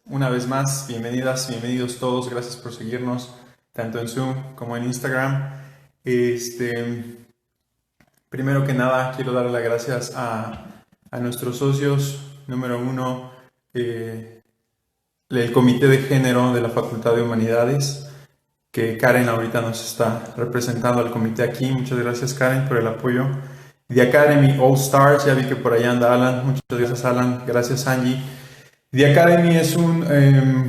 Una vez más, bienvenidas, bienvenidos todos. Gracias por seguirnos tanto en Zoom como en Instagram. Este, Primero que nada, quiero dar las gracias a nuestros socios. Número uno, el Comité de Género de la Facultad de Humanidades, que Karen ahorita nos está representando al comité aquí. Muchas gracias, Karen, por el apoyo. The Academy All Stars, ya vi que por allá anda Alan. Muchas gracias, Alan. Gracias, Angie. The Academy es una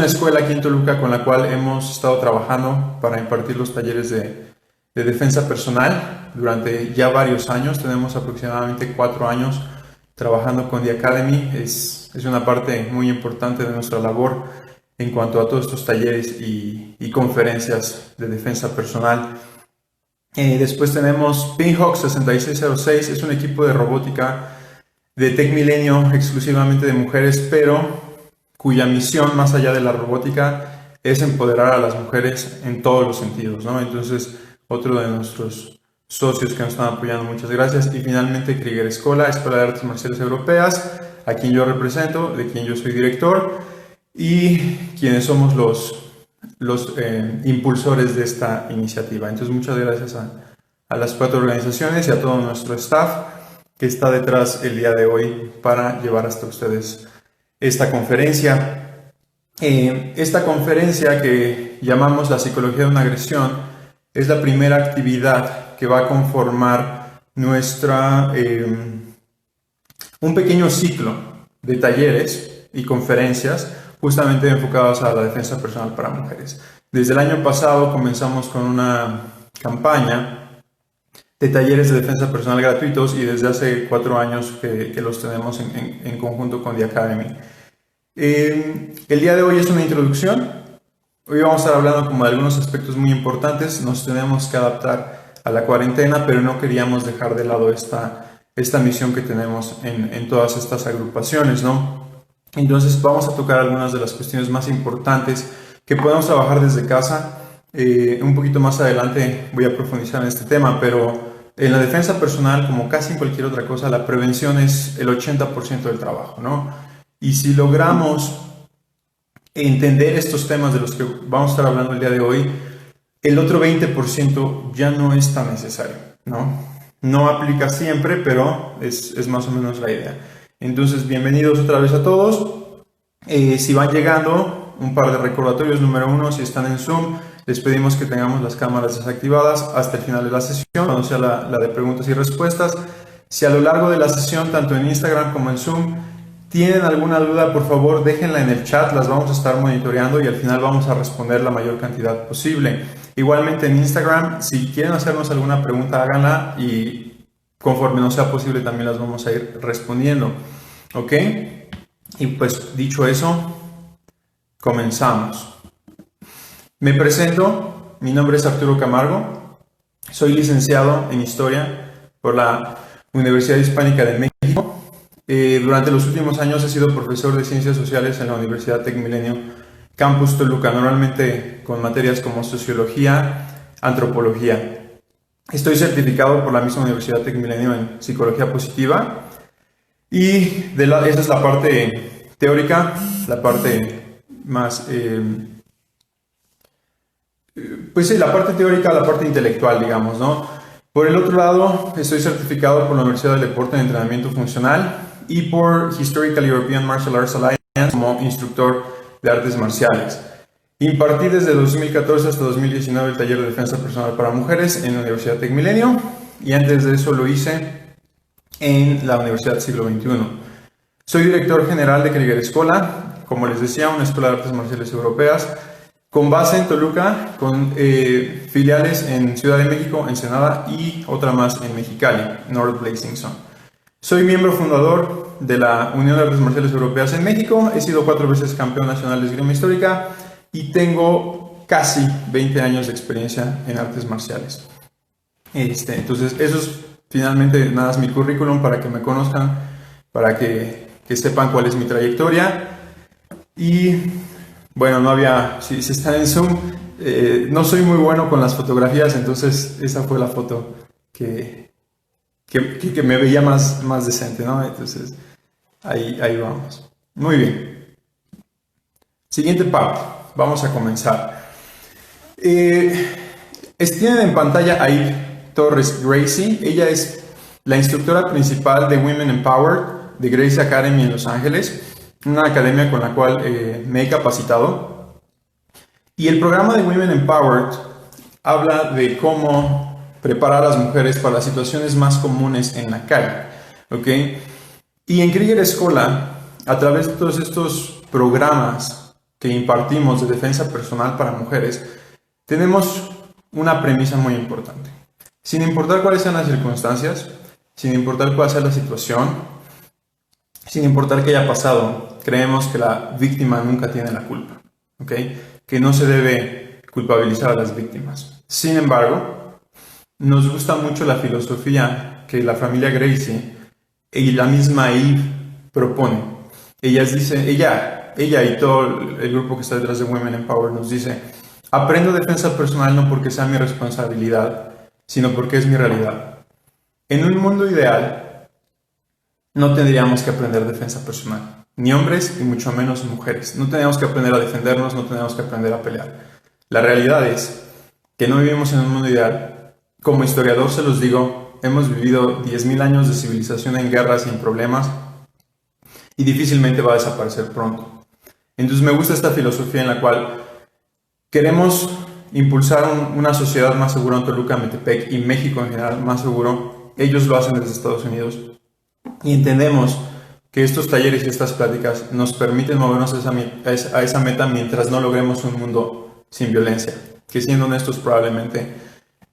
escuela aquí en Toluca con la cual hemos estado trabajando para impartir los talleres de defensa personal durante ya varios años. Tenemos aproximadamente 4 años trabajando con The Academy. Es una parte muy importante de nuestra labor en cuanto a todos estos talleres y conferencias de defensa personal. Después tenemos Pinhawk 6606, es un equipo de robótica de Tech Milenio exclusivamente de mujeres, pero cuya misión más allá de la robótica es empoderar a las mujeres en todos los sentidos, ¿no? Entonces, otro de nuestros socios que nos están apoyando, muchas gracias. Y finalmente Krieger Escola, Escuela de Artes Marciales Europeas, a quien yo represento, de quien yo soy director y quienes somos los impulsores de esta iniciativa. Entonces, muchas gracias a las 4 organizaciones y a todo nuestro staff que está detrás el día de hoy para llevar hasta ustedes esta conferencia. Esta conferencia que llamamos La Psicología de una Agresión es la primera actividad que va a conformar un pequeño ciclo de talleres y conferencias justamente enfocados a la defensa personal para mujeres. Desde el año pasado comenzamos con una campaña de talleres de defensa personal gratuitos y desde hace 4 años que los tenemos en conjunto con The Academy. El día de hoy es una introducción. Hoy vamos a estar hablando como de algunos aspectos muy importantes. Nos tenemos que adaptar a la cuarentena, pero no queríamos dejar de lado esta misión que tenemos en todas estas agrupaciones, ¿no? Entonces vamos a tocar algunas de las cuestiones más importantes que podemos trabajar desde casa. Un poquito más adelante voy a profundizar en este tema, pero en la defensa personal, como casi en cualquier otra cosa, la prevención es el 80% del trabajo, ¿no? Y si logramos entender estos temas de los que vamos a estar hablando el día de hoy, el otro 20% ya no es tan necesario, ¿no? No aplica siempre, pero es más o menos la idea. Entonces, bienvenidos otra vez a todos. Si van llegando, un par de recordatorios. Número 1, si están en Zoom, les pedimos que tengamos las cámaras desactivadas hasta el final de la sesión, cuando sea la de preguntas y respuestas. Si a lo largo de la sesión, tanto en Instagram como en Zoom, tienen alguna duda, por favor, déjenla en el chat, las vamos a estar monitoreando y al final vamos a responder la mayor cantidad posible. Igualmente en Instagram, si quieren hacernos alguna pregunta, háganla y conforme nos sea posible también las vamos a ir respondiendo. ¿Ok? Y pues dicho eso, comenzamos. Me presento, mi nombre es Arturo Camargo, soy licenciado en Historia por la Universidad Hispánica de México. Durante los últimos años he sido profesor de Ciencias Sociales en la Universidad Tech Milenio Campus Toluca, normalmente con materias como Sociología, Antropología. Estoy certificado por la misma Universidad Tech Milenio en Psicología Positiva y esa es la parte teórica, la parte más... pues sí, la parte teórica, la parte intelectual, digamos, ¿no? Por el otro lado, estoy certificado por la Universidad del Deporte en Entrenamiento Funcional y por Historical European Martial Arts Alliance como instructor de artes marciales. Impartí desde 2014 hasta 2019 el taller de defensa personal para mujeres en la Universidad Tech Milenio y antes de eso lo hice en la Universidad Siglo XXI. Soy director general de Krieger Escola, como les decía, una escuela de artes marciales europeas, con base en Toluca, con filiales en Ciudad de México, Ensenada y otra más en Mexicali, North Blazing Zone. Soy miembro fundador de la Unión de Artes Marciales Europeas en México, he sido 4 veces campeón nacional de esgrima histórica y tengo casi 20 años de experiencia en artes marciales. Entonces, eso es finalmente nada, es mi currículum para que me conozcan, para que sepan cuál es mi trayectoria. Y bueno, si están en Zoom, no soy muy bueno con las fotografías, entonces esa fue la foto que me veía más decente, ¿no? Entonces, ahí vamos. Muy bien. Siguiente parte, vamos a comenzar. Tienen en pantalla a Eve Torres Gracie. Ella es la instructora principal de Women Empowered de Gracie Academy en Los Ángeles, una academia con la cual me he capacitado. Y el programa de Women Empowered habla de cómo preparar a las mujeres para las situaciones más comunes en la calle, ¿ok? Y en Krieger Escola, a través de todos estos programas que impartimos de defensa personal para mujeres, tenemos una premisa muy importante. Sin importar cuáles sean las circunstancias, sin importar cuál sea la situación, sin importar qué haya pasado, creemos que la víctima nunca tiene la culpa, ¿ok? Que no se debe culpabilizar a las víctimas. Sin embargo, nos gusta mucho la filosofía que la familia Gracie y la misma Eve propone. Ella y todo el grupo que está detrás de Women Empower nos dice: aprendo defensa personal no porque sea mi responsabilidad, sino porque es mi realidad. En un mundo ideal, no tendríamos que aprender defensa personal, ni hombres y mucho menos mujeres. No tenemos que aprender a defendernos, no tenemos que aprender a pelear. La realidad es que no vivimos en un mundo ideal. Como historiador se los digo, hemos vivido 10.000 años de civilización en guerras sin problemas y difícilmente va a desaparecer pronto. Entonces me gusta esta filosofía en la cual queremos impulsar una sociedad más segura en Toluca, Metepec y México en general más seguro. Ellos lo hacen desde Estados Unidos y entendemos que estos talleres y estas pláticas nos permiten movernos a esa meta mientras no logremos un mundo sin violencia, que siendo honestos probablemente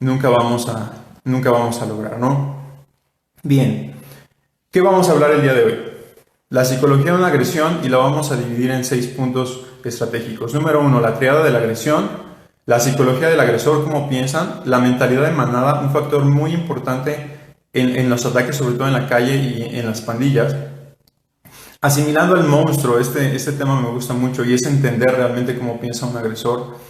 nunca vamos a lograr, ¿no? Bien, ¿qué vamos a hablar el día de hoy? La psicología de una agresión, y la vamos a dividir en 6 puntos estratégicos. Número 1, la triada de la agresión, la psicología del agresor, cómo piensan, la mentalidad de manada, un factor muy importante en los ataques, sobre todo en la calle y en las pandillas. Asimilando al monstruo, este tema me gusta mucho y es entender realmente cómo piensa un agresor.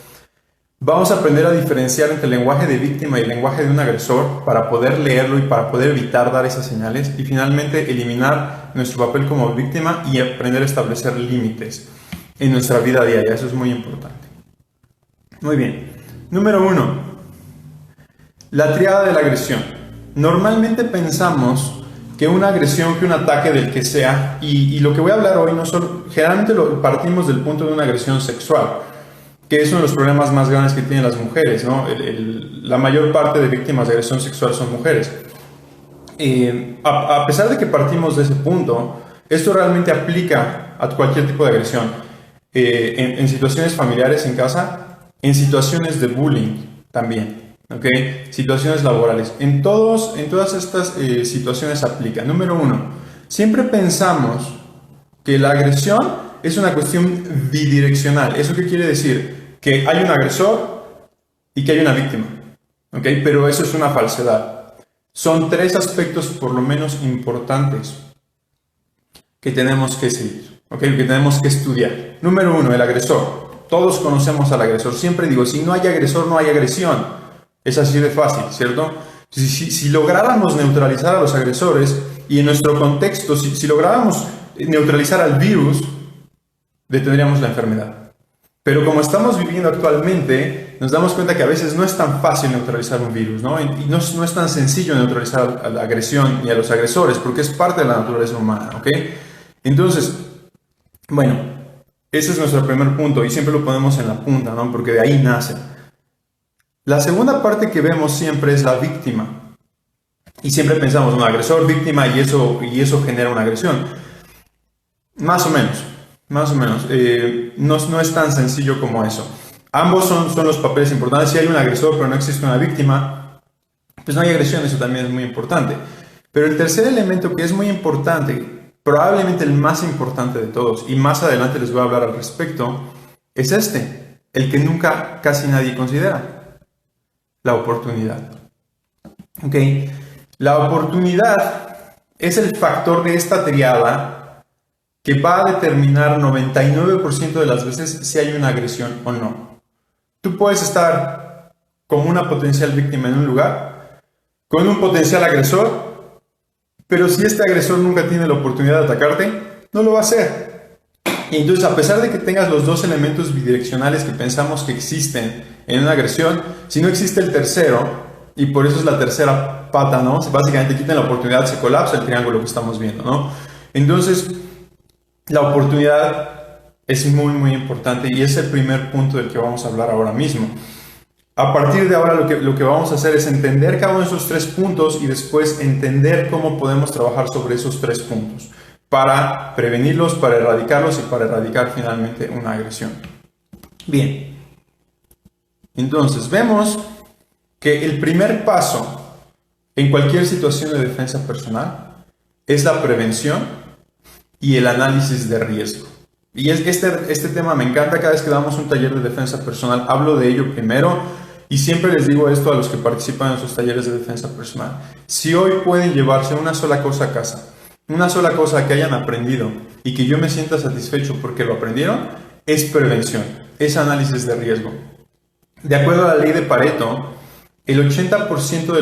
Vamos a aprender a diferenciar entre el lenguaje de víctima y el lenguaje de un agresor para poder leerlo y para poder evitar dar esas señales. Y finalmente, eliminar nuestro papel como víctima y aprender a establecer límites en nuestra vida diaria. Eso es muy importante. Muy bien. Número 1. La triada de la agresión. Normalmente pensamos que una agresión, que un ataque del que sea, y lo que voy a hablar hoy no solo, generalmente partimos del punto de una agresión sexual, que es uno de los problemas más grandes que tienen las mujeres, ¿no? La mayor parte de víctimas de agresión sexual son mujeres. A pesar de que partimos de ese punto, esto realmente aplica a cualquier tipo de agresión. En situaciones familiares en casa, en situaciones de bullying también, ¿ok? Situaciones laborales. En todas estas situaciones aplica. Número 1, siempre pensamos que la agresión es una cuestión bidireccional. ¿Eso qué quiere decir? Que hay un agresor y que hay una víctima, ¿ok? Pero eso es una falsedad. Son 3 aspectos por lo menos importantes que tenemos que seguir, ¿ok? Que tenemos que estudiar. Número 1, el agresor. Todos conocemos al agresor. Siempre digo, si no hay agresor, no hay agresión. Es así de fácil, ¿cierto? Si lográramos neutralizar a los agresores, y en nuestro contexto, si lográramos neutralizar al virus, detendríamos la enfermedad. Pero como estamos viviendo actualmente, nos damos cuenta que a veces no es tan fácil neutralizar un virus, ¿no? Y no es tan sencillo neutralizar a la agresión y a los agresores, porque es parte de la naturaleza humana, ¿ok? Entonces, bueno, ese es nuestro primer punto y siempre lo ponemos en la punta, ¿no? Porque de ahí nace. La segunda parte que vemos siempre es la víctima. Y siempre pensamos, un agresor, víctima, y eso genera una agresión. Más o menos. No es tan sencillo como eso. Ambos son los papeles importantes. Si hay un agresor pero no existe una víctima, pues no hay agresión. Eso también es muy importante. Pero el tercer elemento que es muy importante, probablemente el más importante de todos, y más adelante les voy a hablar al respecto, es el que nunca casi nadie considera: la oportunidad. ¿Ok? La oportunidad es el factor de esta triada que va a determinar 99% de las veces si hay una agresión o no. Tú puedes estar como una potencial víctima en un lugar, con un potencial agresor, pero si este agresor nunca tiene la oportunidad de atacarte, no lo va a hacer. Y entonces, a pesar de que tengas los dos elementos bidireccionales que pensamos que existen en una agresión, si no existe el tercero, y por eso es la tercera pata, ¿no? Básicamente quitan la oportunidad, se colapsa el triángulo que estamos viendo, ¿no? Entonces, la oportunidad es muy, muy importante y es el primer punto del que vamos a hablar ahora mismo. A partir de ahora lo que vamos a hacer es entender cada uno de esos 3 puntos y después entender cómo podemos trabajar sobre esos 3 puntos para prevenirlos, para erradicarlos y para erradicar finalmente una agresión. Bien, entonces vemos que el primer paso en cualquier situación de defensa personal es la prevención y el análisis de riesgo. Y este tema me encanta. Cada vez que damos un taller de defensa personal hablo de ello primero y siempre les digo esto a los que participan en sus talleres de defensa personal. Si hoy pueden llevarse una sola cosa a casa, una sola cosa que hayan aprendido y que yo me sienta satisfecho porque lo aprendieron, es prevención, es análisis de riesgo. De acuerdo a la ley de Pareto, el 80%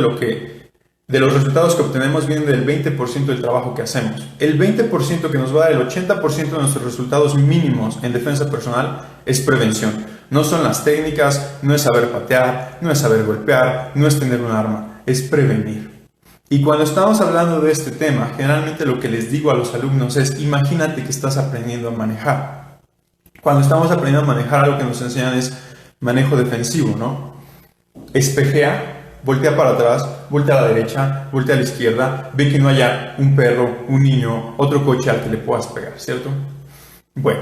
de los resultados que obtenemos vienen del 20% del trabajo que hacemos. El 20% que nos va a dar el 80% de nuestros resultados mínimos en defensa personal es prevención. No son las técnicas, no es saber patear, no es saber golpear, no es tener un arma, es prevenir. Y cuando estamos hablando de este tema, generalmente lo que les digo a los alumnos es: imagínate que estás aprendiendo a manejar. Cuando estamos aprendiendo a manejar, algo que nos enseñan es manejo defensivo, ¿no? Espejea, voltea para atrás, voltea a la derecha, voltea a la izquierda, ve que no haya un perro, un niño, otro coche al que le puedas pegar, ¿cierto? Bueno,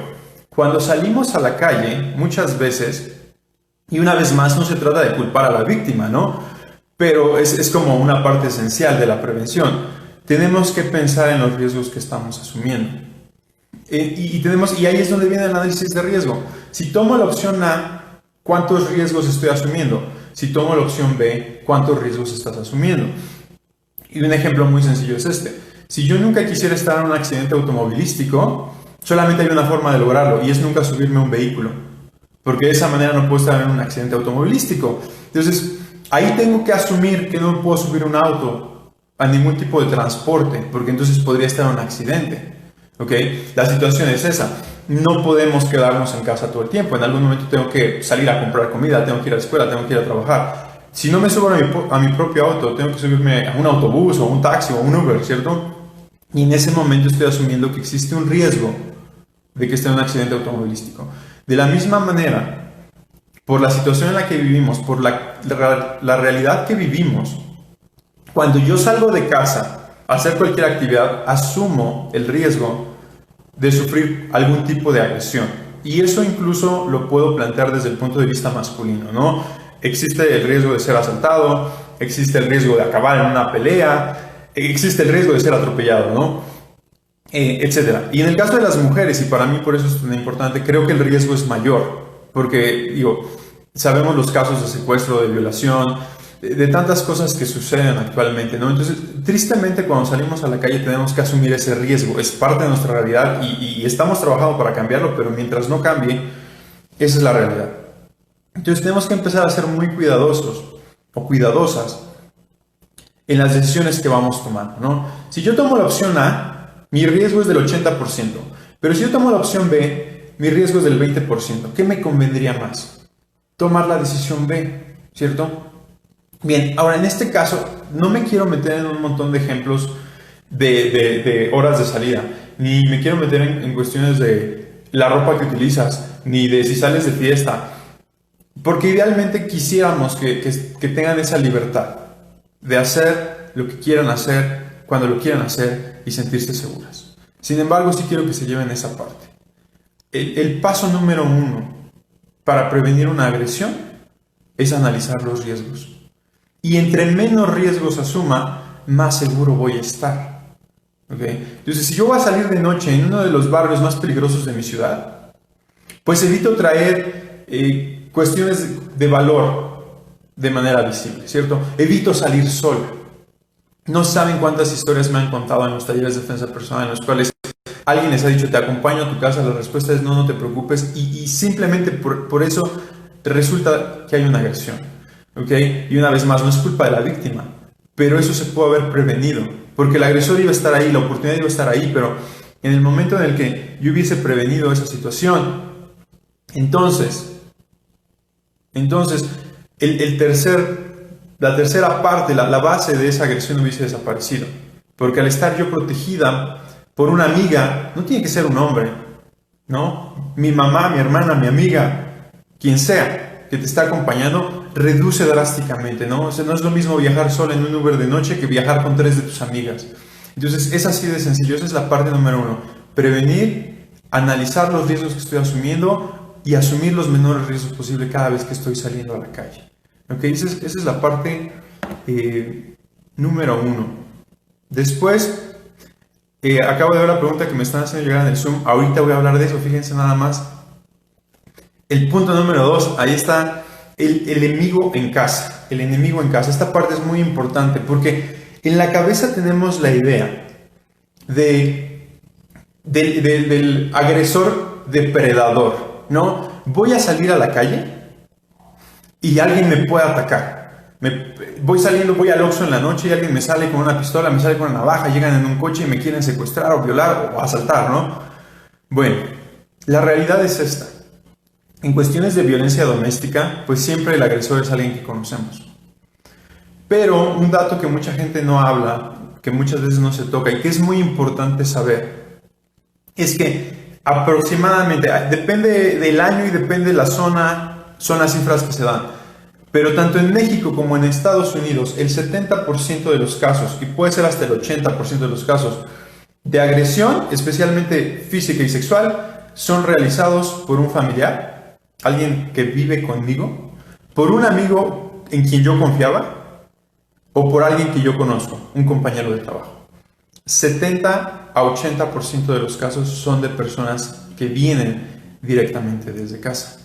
cuando salimos a la calle, muchas veces, y una vez más no se trata de culpar a la víctima, ¿no? Pero es como una parte esencial de la prevención. Tenemos que pensar en los riesgos que estamos asumiendo. Y ahí es donde viene el análisis de riesgo. Si tomo la opción A, ¿cuántos riesgos estoy asumiendo? Si tomo la opción B, ¿cuántos riesgos estás asumiendo? Y un ejemplo muy sencillo es este. Si yo nunca quisiera estar en un accidente automovilístico, solamente hay una forma de lograrlo y es nunca subirme a un vehículo. Porque de esa manera no puedo estar en un accidente automovilístico. Entonces, ahí tengo que asumir que no puedo subir un auto a ningún tipo de transporte, porque entonces podría estar en un accidente. ¿Ok? La situación es esa. No podemos quedarnos en casa todo el tiempo. En algún momento tengo que salir a comprar comida, tengo que ir a la escuela, tengo que ir a trabajar. Si no me subo a mi propio auto, tengo que subirme a un autobús o un taxi o un Uber, ¿cierto? Y en ese momento estoy asumiendo que existe un riesgo de que esté en un accidente automovilístico. De la misma manera, por la situación en la que vivimos, por la realidad que vivimos, cuando yo salgo de casa a hacer cualquier actividad, asumo el riesgo de sufrir algún tipo de agresión. Y eso incluso lo puedo plantear desde el punto de vista masculino, ¿no? Existe el riesgo de ser asaltado, existe el riesgo de acabar en una pelea, existe el riesgo de ser atropellado, ¿no? Etcétera. Y en el caso de las mujeres, y para mí por eso es tan importante, creo que el riesgo es mayor, porque, sabemos los casos de secuestro, de violación, de tantas cosas que suceden actualmente, ¿no? Entonces, tristemente, cuando salimos a la calle tenemos que asumir ese riesgo. Es parte de nuestra realidad y estamos trabajando para cambiarlo, pero mientras no cambie, esa es la realidad. Entonces, tenemos que empezar a ser muy cuidadosos o cuidadosas en las decisiones que vamos tomando, ¿no? Si yo tomo la opción A, mi riesgo es del 80%, pero si yo tomo la opción B, mi riesgo es del 20%. ¿Qué me convendría más? Tomar la decisión B, ¿cierto? Bien, ahora en este caso no me quiero meter en un montón de ejemplos de horas de salida, ni me quiero meter en cuestiones de la ropa que utilizas, ni de si sales de fiesta, porque idealmente quisiéramos que tengan esa libertad de hacer lo que quieran hacer, cuando lo quieran hacer y sentirse seguras. Sin embargo, sí quiero que se lleven esa parte. El paso número 1 para prevenir una agresión es analizar los riesgos. Y entre menos riesgos asuma, más seguro voy a estar. ¿Okay? Entonces, si yo voy a salir de noche en uno de los barrios más peligrosos de mi ciudad, pues evito traer cuestiones de valor de manera visible, ¿cierto? Evito salir solo. No saben cuántas historias me han contado en los talleres de defensa personal en los cuales alguien les ha dicho: te acompaño a tu casa. La respuesta es: no te preocupes. Y simplemente por eso resulta que hay una agresión. ¿Okay? Y una vez más, no es culpa de la víctima, pero eso se puede haber prevenido, porque el agresor iba a estar ahí, la oportunidad iba a estar ahí, pero en el momento en el que yo hubiese prevenido esa situación, entonces la tercera parte, la base de esa agresión hubiese desaparecido. Porque al estar yo protegida por una amiga, no tiene que ser un hombre, ¿no? Mi mamá, mi hermana, mi amiga, quien sea que te está acompañando, reduce drásticamente, ¿no? O sea, no es lo mismo viajar sola en un Uber de noche que viajar con 3 de tus amigas. Entonces, es así de sencillo. Esa es la parte número 1. Prevenir, analizar los riesgos que estoy asumiendo y asumir los menores riesgos posibles cada vez que estoy saliendo a la calle. ¿Ok? Esa es la parte número 1. Después, acabo de ver la pregunta que me están haciendo llegar en el Zoom. Ahorita voy a hablar de eso, fíjense nada más. El punto número 2, ahí está el enemigo en casa. El enemigo en casa. Esta parte es muy importante porque en la cabeza tenemos la idea del agresor depredador, ¿no? Voy a salir a la calle y alguien me puede atacar. Voy al Oxxo en la noche y alguien me sale con una pistola, me sale con una navaja, llegan en un coche y me quieren secuestrar o violar o asaltar, ¿no? Bueno, la realidad es esta. En cuestiones de violencia doméstica, pues siempre el agresor es alguien que conocemos. Pero un dato que mucha gente no habla, que muchas veces no se toca y que es muy importante saber, es que aproximadamente, depende del año y depende de la zona, son las cifras que se dan. Pero tanto en México como en Estados Unidos, el 70% de los casos, y puede ser hasta el 80% de los casos, de agresión, especialmente física y sexual, son realizados por un familiar, alguien que vive conmigo, por un amigo en quien yo confiaba, o por alguien que yo conozco, un compañero de trabajo. 70 a 80% de los casos son de personas que vienen directamente desde casa.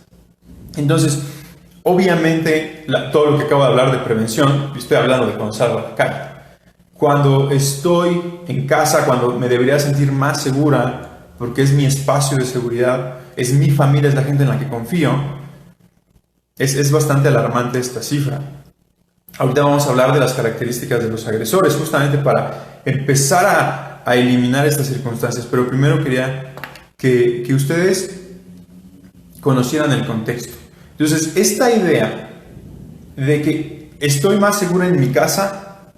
Entonces, obviamente, todo lo que acabo de hablar de prevención, estoy hablando de cuando salgo a la calle. Cuando estoy en casa, cuando me debería sentir más segura, porque es mi espacio de seguridad, es mi familia, es la gente en la que confío, es bastante alarmante esta cifra. Ahorita vamos a hablar de las características de los agresores, justamente para empezar a eliminar estas circunstancias. Pero primero quería que ustedes conocieran el contexto. Entonces, esta idea de que estoy más segura en mi casa,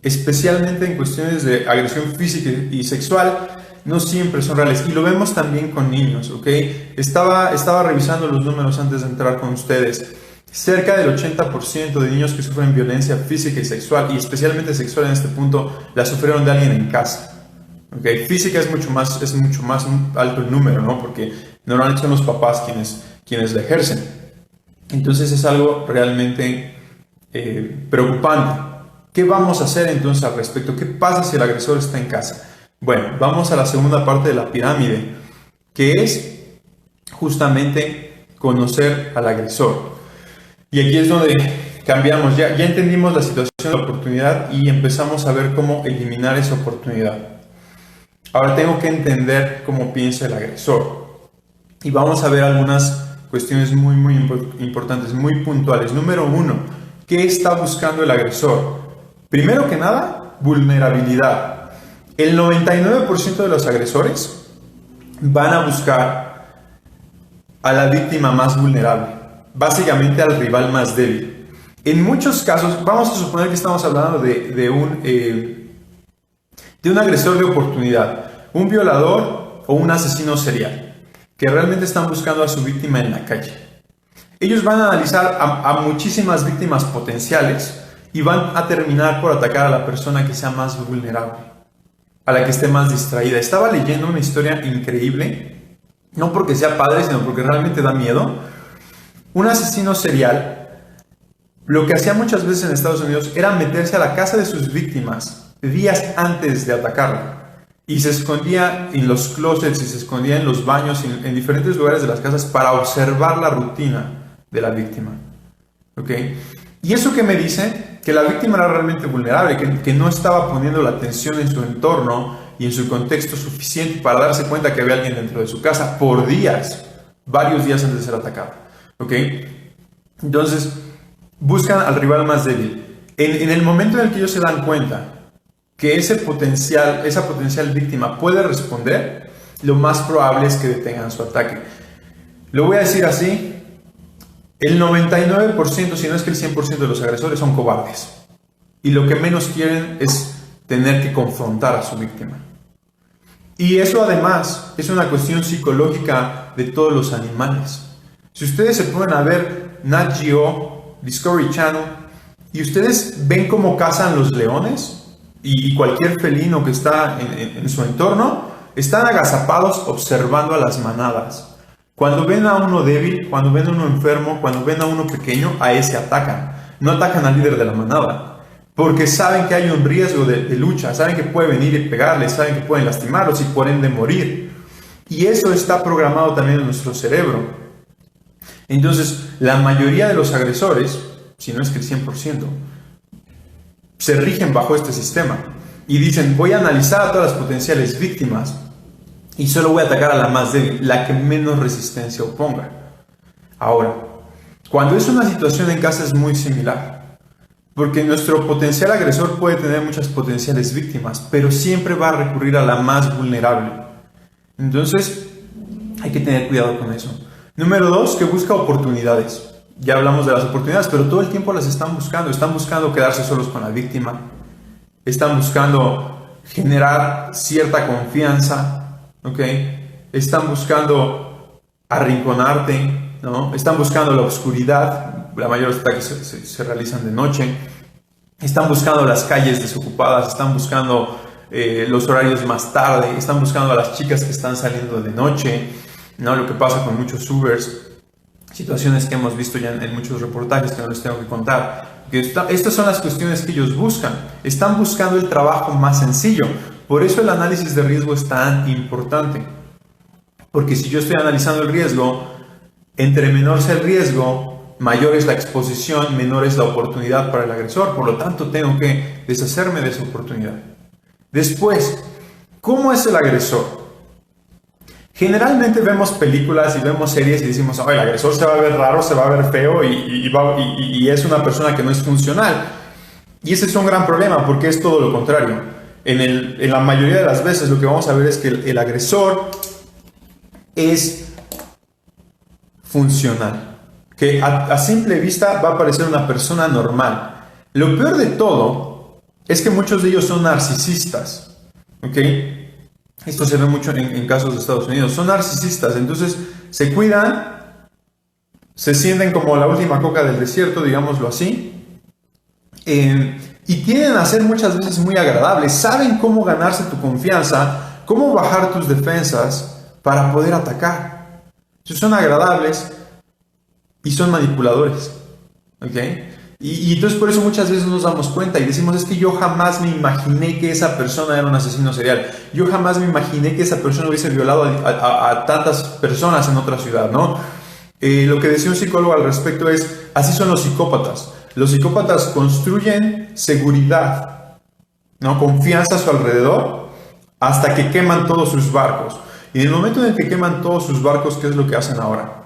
especialmente en cuestiones de agresión física y sexual, no siempre son reales. Y lo vemos también con niños, ¿ok? Estaba revisando los números antes de entrar con ustedes. Cerca del 80% de niños que sufren violencia física y sexual, y especialmente sexual en este punto, la sufrieron de alguien en casa. ¿Okay? Física es mucho más alto el número, ¿no? Porque normalmente son los papás quienes la ejercen. Entonces es algo realmente preocupante. ¿Qué vamos a hacer entonces al respecto? ¿Qué pasa si el agresor está en casa? Bueno, vamos a la segunda parte de la pirámide, que es justamente conocer al agresor. Y aquí es donde cambiamos, ya entendimos la situación de la oportunidad y empezamos a ver cómo eliminar esa oportunidad. Ahora tengo que entender cómo piensa el agresor. Y vamos a ver algunas cuestiones muy importantes, muy puntuales. Número 1, ¿qué está buscando el agresor? Primero que nada, vulnerabilidad. El 99% de los agresores van a buscar a la víctima más vulnerable. Básicamente al rival más débil. En muchos casos, vamos a suponer que estamos hablando de un agresor de oportunidad, un violador o un asesino serial, que realmente están buscando a su víctima en la calle. Ellos van a analizar a muchísimas víctimas potenciales y van a terminar por atacar a la persona que sea más vulnerable, a la que esté más distraída. Estaba leyendo una historia increíble, no porque sea padre, sino porque realmente da miedo. Un asesino serial, lo que hacía muchas veces en Estados Unidos era meterse a la casa de sus víctimas días antes de atacarla. Y se escondía en los closets y se escondía en los baños, en diferentes lugares de las casas para observar la rutina de la víctima. ¿Ok? ¿Y eso qué me dice? Que la víctima era realmente vulnerable, que no estaba poniendo la atención en su entorno y en su contexto suficiente para darse cuenta que había alguien dentro de su casa por días, varios días antes de ser atacada. ¿Ok? Entonces, buscan al rival más débil. En el momento en el que ellos se dan cuenta que esa potencial víctima puede responder, lo más probable es que detengan su ataque. Lo voy a decir así, el 99%, si no es que el 100% de los agresores son cobardes. Y lo que menos quieren es tener que confrontar a su víctima. Y eso además es una cuestión psicológica de todos los animales. Si ustedes se ponen a ver Nat Geo, Discovery Channel, y ustedes ven cómo cazan los leones y cualquier felino que está en su entorno, están agazapados observando a las manadas. Cuando ven a uno débil, cuando ven a uno enfermo, cuando ven a uno pequeño, a ese atacan. No atacan al líder de la manada. Porque saben que hay un riesgo de lucha, saben que puede venir y pegarles, saben que pueden lastimarlos y por ende morir. Y eso está programado también en nuestro cerebro. Entonces, la mayoría de los agresores, si no es que el 100%, se rigen bajo este sistema. Y dicen, voy a analizar a todas las potenciales víctimas y solo voy a atacar a la más débil, la que menos resistencia oponga. Ahora, cuando es una situación en casa es muy similar. Porque nuestro potencial agresor puede tener muchas potenciales víctimas, pero siempre va a recurrir a la más vulnerable. Entonces, hay que tener cuidado con eso. Número 2, que busca oportunidades. Ya hablamos de las oportunidades, pero todo el tiempo las están buscando. Están buscando quedarse solos con la víctima. Están buscando generar cierta confianza. ¿Ok? Están buscando arrinconarte, ¿no? Están buscando la oscuridad. La mayoría de los ataques se realizan de noche. Están buscando las calles desocupadas, están buscando los horarios más tarde, están buscando a las chicas que están saliendo de noche, ¿no? Lo que pasa con muchos Ubers, situaciones que hemos visto ya en muchos reportajes que no les tengo que contar. Estas son las cuestiones que ellos buscan. Están buscando el trabajo más sencillo. Por eso el análisis de riesgo es tan importante. Porque si yo estoy analizando el riesgo, entre menor sea el riesgo, mayor es la exposición, menor es la oportunidad para el agresor. Por lo tanto, tengo que deshacerme de esa oportunidad. Después, ¿cómo es el agresor? Generalmente vemos películas y vemos series y decimos, el agresor se va a ver raro, se va a ver feo y es una persona que no es funcional. Y ese es un gran problema porque es todo lo contrario. En la mayoría de las veces lo que vamos a ver es que el agresor es funcional. Que a simple vista va a parecer una persona normal. Lo peor de todo es que muchos de ellos son narcisistas. ¿Ok? Esto se ve mucho en casos de Estados Unidos. Son narcisistas, entonces se cuidan, se sienten como la última coca del desierto, digámoslo así. Y tienden a ser muchas veces muy agradables. Saben cómo ganarse tu confianza, cómo bajar tus defensas para poder atacar. Entonces son agradables y son manipuladores, ¿ok? Y entonces por eso muchas veces nos damos cuenta y decimos, es que yo jamás me imaginé que esa persona era un asesino serial. Yo jamás me imaginé que esa persona hubiese violado a tantas personas en otra ciudad, ¿no? Lo que decía un psicólogo al respecto es, así son los psicópatas. Los psicópatas construyen seguridad, ¿no? Confianza a su alrededor hasta que queman todos sus barcos. Y en el momento en el que queman todos sus barcos, ¿qué es lo que hacen ahora?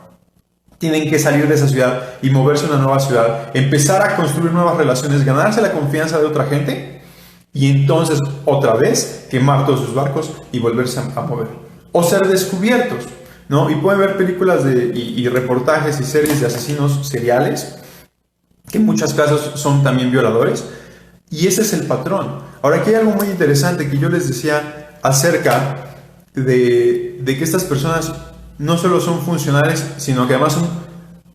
Tienen que salir de esa ciudad y moverse a una nueva ciudad, empezar a construir nuevas relaciones, ganarse la confianza de otra gente y entonces otra vez quemar todos sus barcos y volverse a mover. O ser descubiertos, ¿no? Y pueden ver películas y reportajes y series de asesinos seriales, que en muchos casos son también violadores, y ese es el patrón. Ahora aquí hay algo muy interesante que yo les decía acerca de que estas personas no solo son funcionales, sino que además son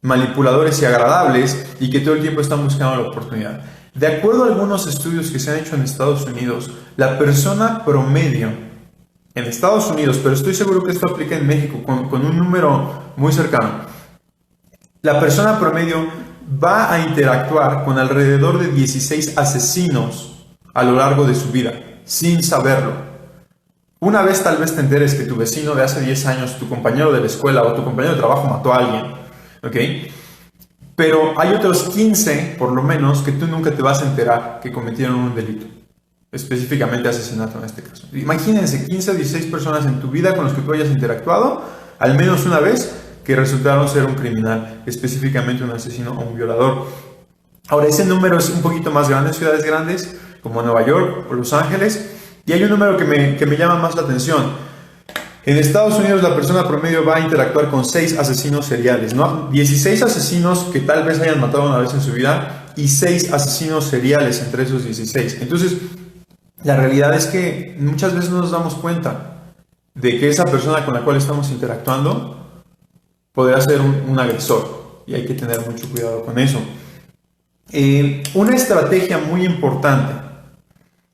manipuladores y agradables y que todo el tiempo están buscando la oportunidad. De acuerdo a algunos estudios que se han hecho en Estados Unidos, la persona promedio en Estados Unidos, pero estoy seguro que esto aplica en México con un número muy cercano, la persona promedio va a interactuar con alrededor de 16 asesinos a lo largo de su vida, sin saberlo. Una vez tal vez te enteres que tu vecino de hace 10 años, tu compañero de la escuela o tu compañero de trabajo mató a alguien, ¿ok? Pero hay otros 15, por lo menos, que tú nunca te vas a enterar que cometieron un delito, específicamente asesinato en este caso. Imagínense 15 o 16 personas en tu vida con los que tú hayas interactuado, al menos una vez, que resultaron ser un criminal, específicamente un asesino o un violador. Ahora, ese número es un poquito más grande en ciudades grandes, como Nueva York o Los Ángeles. Y hay un número que me llama más la atención. En Estados Unidos la persona promedio va a interactuar con 6 asesinos seriales, ¿no? 16 asesinos que tal vez hayan matado una vez en su vida y 6 asesinos seriales entre esos 16. Entonces, la realidad es que muchas veces no nos damos cuenta de que esa persona con la cual estamos interactuando podría ser un agresor y hay que tener mucho cuidado con eso. Una estrategia muy importante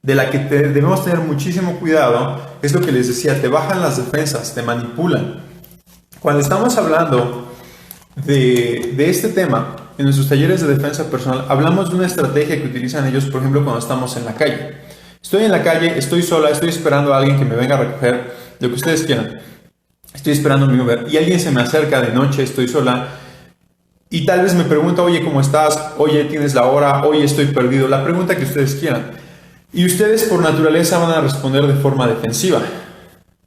de la que debemos tener muchísimo cuidado es lo que les decía, te bajan las defensas, te manipulan. Cuando estamos hablando de este tema en nuestros talleres de defensa personal, hablamos de una estrategia que utilizan ellos, por ejemplo, cuando estamos en la calle. Estoy en la calle, estoy sola, estoy esperando a alguien que me venga a recoger, lo que ustedes quieran. Estoy esperando mi Uber y alguien se me acerca de noche, estoy sola y tal vez me pregunta, oye, ¿cómo estás? Oye, ¿tienes la hora? Oye, estoy perdido. La pregunta que ustedes quieran. Y ustedes por naturaleza van a responder de forma defensiva.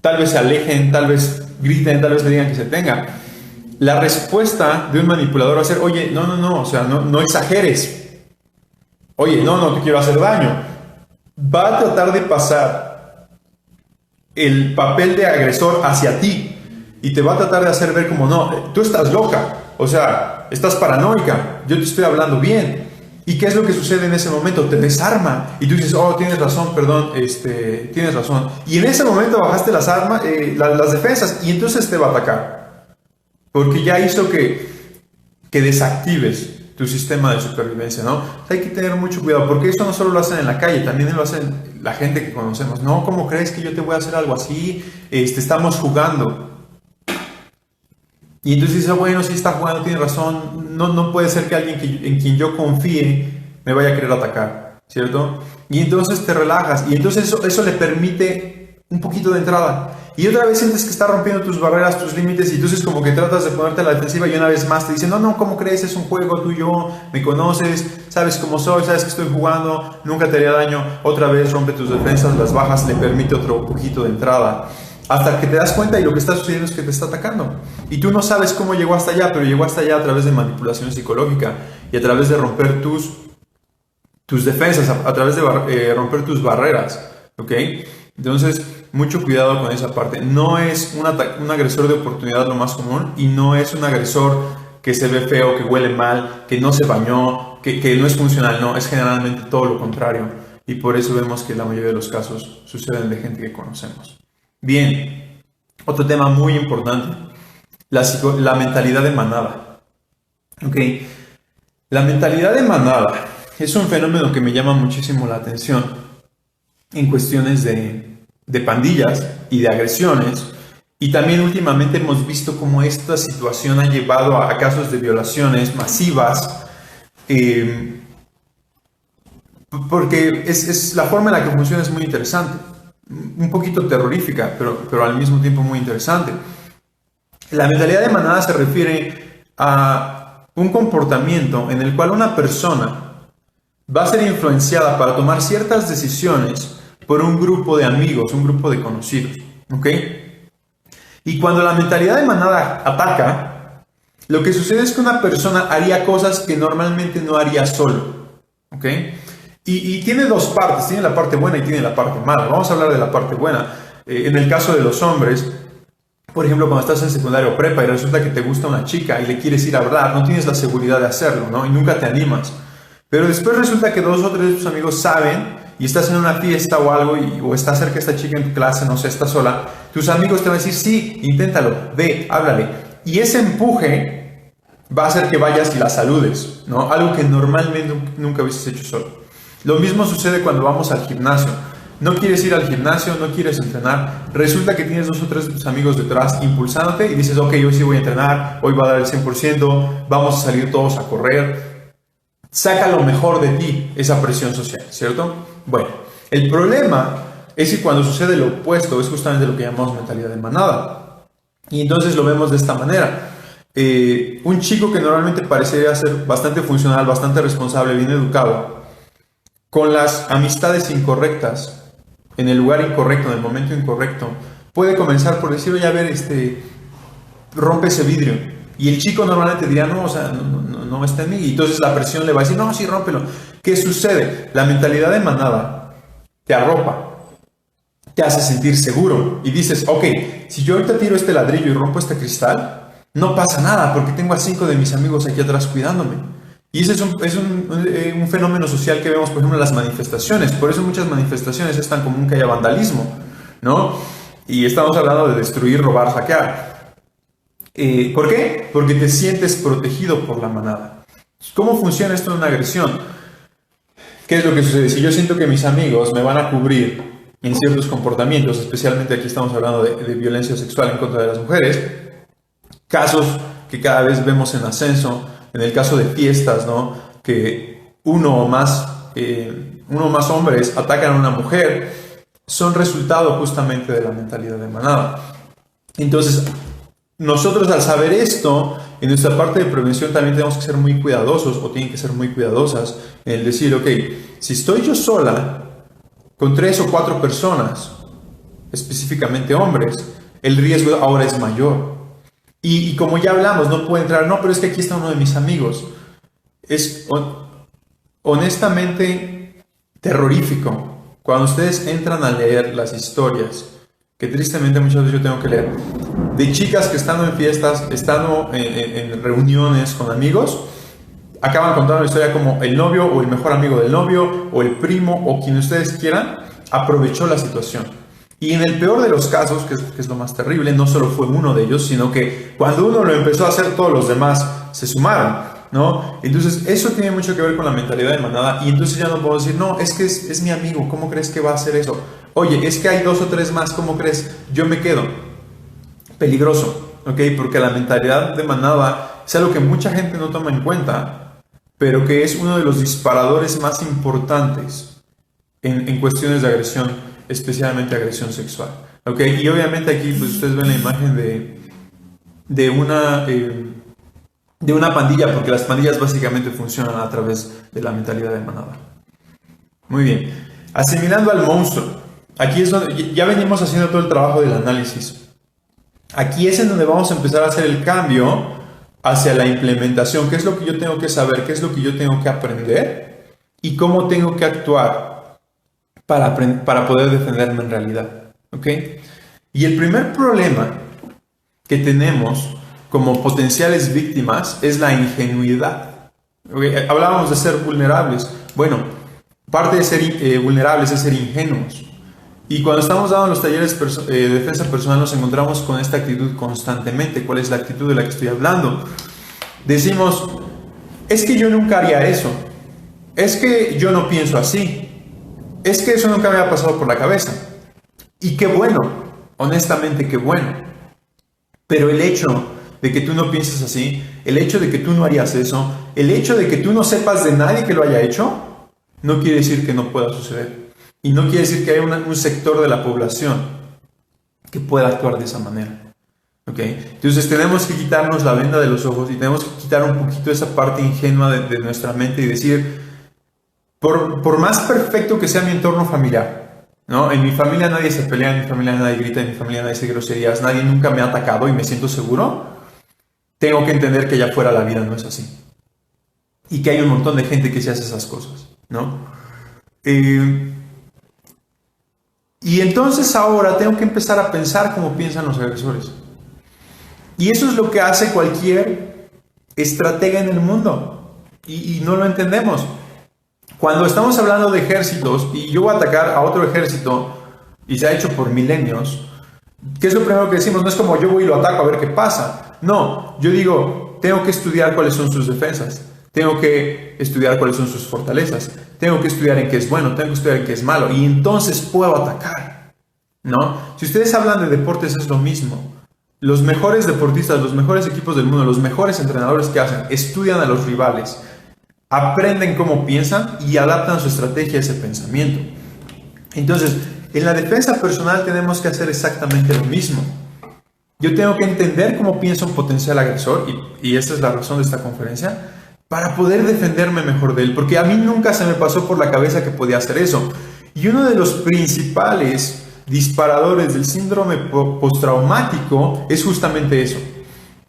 Tal vez se alejen, tal vez griten, tal vez le digan que se tenga. La respuesta de un manipulador va a ser, oye, no, o sea, no exageres. Oye, no te quiero hacer daño. Va a tratar de pasar el papel de agresor hacia ti y te va a tratar de hacer ver como, no, tú estás loca, o sea, estás paranoica, yo te estoy hablando bien. ¿Y qué es lo que sucede en ese momento? Te desarma y tú dices, oh, tienes razón, perdón, tienes razón. Y en ese momento bajaste las defensas y entonces te va a atacar. Porque ya hizo que desactives tu sistema de supervivencia, ¿no? Hay que tener mucho cuidado porque eso no solo lo hacen en la calle, también lo hacen la gente que conocemos. No, ¿cómo crees que yo te voy a hacer algo así? Estamos jugando. Y entonces dices, bueno, sí está jugando, tiene razón, no puede ser que alguien en quien yo confíe me vaya a querer atacar, ¿cierto? Y entonces te relajas y entonces eso le permite un poquito de entrada. Y otra vez sientes que está rompiendo tus barreras, tus límites y entonces como que tratas de ponerte a la defensiva y una vez más te dicen, no, ¿cómo crees? Es un juego, tú y yo, me conoces, sabes cómo soy, sabes que estoy jugando, nunca te haría daño. Otra vez rompe tus defensas, las bajas, le permite otro poquito de entrada. Hasta que te das cuenta y lo que está sucediendo es que te está atacando. Y tú no sabes cómo llegó hasta allá, pero llegó hasta allá a través de manipulación psicológica y a través de romper tus defensas, a través de romper tus barreras. ¿Ok? Entonces, mucho cuidado con esa parte. No es un agresor de oportunidad lo más común y no es un agresor que se ve feo, que huele mal, que no se bañó, que no es funcional. No, es generalmente todo lo contrario. Y por eso vemos que la mayoría de los casos suceden de gente que conocemos. Bien, otro tema muy importante, la mentalidad de manada. Okay. La mentalidad de manada es un fenómeno que me llama muchísimo la atención en cuestiones de pandillas y de agresiones. Y también últimamente hemos visto cómo esta situación ha llevado a casos de violaciones masivas. Porque la forma en la que funciona es muy interesante. Un poquito terrorífica, pero al mismo tiempo muy interesante. La mentalidad de manada se refiere a un comportamiento en el cual una persona va a ser influenciada para tomar ciertas decisiones por un grupo de amigos, un grupo de conocidos, ¿ok? Y cuando la mentalidad de manada ataca, lo que sucede es que una persona haría cosas que normalmente no haría solo, ¿ok? Y tiene dos partes, tiene la parte buena y tiene la parte mala. Vamos a hablar de la parte buena. En el caso de los hombres, por ejemplo, cuando estás en secundaria o prepa y resulta que te gusta una chica y le quieres ir a hablar, no tienes la seguridad de hacerlo, ¿no? Y nunca te animas. Pero después resulta que 2 o 3 de tus amigos saben y estás en una fiesta o algo o está cerca esta chica en tu clase, no sé, estás sola. Tus amigos te van a decir, sí, inténtalo, ve, háblale. Y ese empuje va a hacer que vayas y la saludes, ¿no? Algo que normalmente nunca hubieses hecho solo. Lo mismo sucede cuando vamos al gimnasio. No quieres ir al gimnasio, no quieres entrenar. Resulta que tienes 2 o 3 de tus amigos detrás impulsándote y dices, ok, hoy sí voy a entrenar, hoy voy a dar el 100%, vamos a salir todos a correr. Saca lo mejor de ti, esa presión social, ¿cierto? Bueno, el problema es que cuando sucede lo opuesto, es justamente lo que llamamos mentalidad de manada. Y entonces lo vemos de esta manera. Un chico que normalmente parecería ser bastante funcional, bastante responsable, bien educado, con las amistades incorrectas, en el lugar incorrecto, en el momento incorrecto, puede comenzar por decir, oye, a ver, rompe ese vidrio. Y el chico normalmente dirá, no, o sea, no está en mí. Y entonces la presión le va a decir, no, sí, rómpelo. ¿Qué sucede? La mentalidad de manada te arropa, te hace sentir seguro y dices, ok, si yo ahorita tiro este ladrillo y rompo este cristal, no pasa nada porque tengo a 5 de mis amigos aquí atrás cuidándome. Y ese es un fenómeno social que vemos, por ejemplo, en las manifestaciones. Por eso muchas manifestaciones es tan común que haya vandalismo, ¿no? Y estamos hablando de destruir, robar, saquear. ¿Por qué? Porque te sientes protegido por la manada. ¿Cómo funciona esto en una agresión? ¿Qué es lo que sucede? Si yo siento que mis amigos me van a cubrir en ciertos comportamientos, especialmente aquí estamos hablando de violencia sexual en contra de las mujeres, casos que cada vez vemos en ascenso, en el caso de fiestas, ¿no? Que uno o más hombres atacan a una mujer, son resultado justamente de la mentalidad de manada. Entonces, nosotros al saber esto, en nuestra parte de prevención también tenemos que ser muy cuidadosos, o tienen que ser muy cuidadosas, en el decir, ok, si estoy yo sola, con 3 o 4 personas, específicamente hombres, el riesgo ahora es mayor. Y como ya hablamos, no puede entrar, no, pero es que aquí está uno de mis amigos. Es honestamente terrorífico cuando ustedes entran a leer las historias, que tristemente muchas veces yo tengo que leer, de chicas que estando en fiestas, estando en reuniones con amigos, acaban contando una historia como el novio o el mejor amigo del novio o el primo o quien ustedes quieran aprovechó la situación. Y en el peor de los casos, que es lo más terrible, no solo fue uno de ellos, sino que cuando uno lo empezó a hacer, todos los demás se sumaron, ¿no? Entonces, eso tiene mucho que ver con la mentalidad de manada. Y entonces ya no puedo decir, no, es que es mi amigo, ¿cómo crees que va a hacer eso? Oye, es que hay 2 o 3 más, ¿cómo crees? Yo me quedo. Peligroso, ¿ok? Porque la mentalidad de manada es algo que mucha gente no toma en cuenta, pero que es uno de los disparadores más importantes en cuestiones de agresión, especialmente agresión sexual, ¿ok? Y obviamente aquí pues ustedes ven la imagen de una pandilla, porque las pandillas básicamente funcionan a través de la mentalidad de manada. Muy bien, asimilando al monstruo. Aquí es donde ya venimos haciendo todo el trabajo del análisis. Aquí es en donde vamos a empezar a hacer el cambio hacia la implementación. ¿Qué es lo que yo tengo que saber? ¿Qué es lo que yo tengo que aprender? ¿Y cómo tengo que actuar para poder defenderme en realidad? ¿Ok? Y el primer problema que tenemos como potenciales víctimas es la ingenuidad. ¿Okay? Hablábamos de ser vulnerables. Bueno, parte de ser vulnerables es ser ingenuos. Y cuando estamos dando los talleres de defensa personal nos encontramos con esta actitud constantemente. ¿Cuál es la actitud de la que estoy hablando? Decimos, es que yo nunca haría eso. Es que yo no pienso así. Es que eso nunca me ha pasado por la cabeza. Y qué bueno, honestamente qué bueno. Pero el hecho de que tú no pienses así, el hecho de que tú no harías eso, el hecho de que tú no sepas de nadie que lo haya hecho, no quiere decir que no pueda suceder. Y no quiere decir que haya un sector de la población que pueda actuar de esa manera. ¿Okay? Entonces tenemos que quitarnos la venda de los ojos y tenemos que quitar un poquito esa parte ingenua de nuestra mente y decir, por más perfecto que sea mi entorno familiar, ¿no? En mi familia nadie se pelea, en mi familia nadie grita, en mi familia nadie dice groserías, nadie nunca me ha atacado y me siento seguro, tengo que entender que allá afuera la vida no es así. Y que hay un montón de gente que se hace esas cosas, ¿no? Y entonces ahora tengo que empezar a pensar cómo piensan los agresores. Y eso es lo que hace cualquier estratega en el mundo. Y no lo entendemos. Cuando estamos hablando de ejércitos y yo voy a atacar a otro ejército y se ha hecho por milenios, ¿qué es lo primero que decimos? No es como yo voy y lo ataco a ver qué pasa. No, yo digo, tengo que estudiar cuáles son sus defensas. Tengo que estudiar cuáles son sus fortalezas. Tengo que estudiar en qué es bueno, tengo que estudiar en qué es malo. Y entonces puedo atacar, ¿no? Si ustedes hablan de deportes es lo mismo. Los mejores deportistas, los mejores equipos del mundo, los mejores entrenadores que hacen, estudian a los rivales, aprenden cómo piensan y adaptan su estrategia a ese pensamiento. Entonces, en la defensa personal tenemos que hacer exactamente lo mismo. Yo tengo que entender cómo piensa un potencial agresor, y esta es la razón de esta conferencia, para poder defenderme mejor de él, porque a mí nunca se me pasó por la cabeza que podía hacer eso. Y uno de los principales disparadores del síndrome postraumático es justamente eso,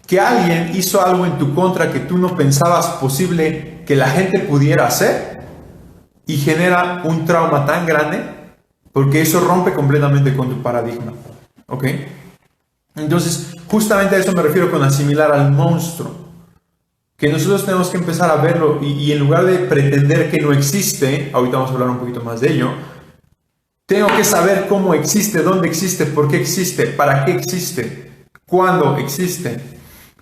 que alguien hizo algo en tu contra que tú no pensabas posible que la gente pudiera hacer y genera un trauma tan grande porque eso rompe completamente con tu paradigma, ¿ok? Entonces, justamente a eso me refiero con asimilar al monstruo, que nosotros tenemos que empezar a verlo y en lugar de pretender que no existe, ahorita vamos a hablar un poquito más de ello, tengo que saber cómo existe, dónde existe, por qué existe, para qué existe, cuándo existe,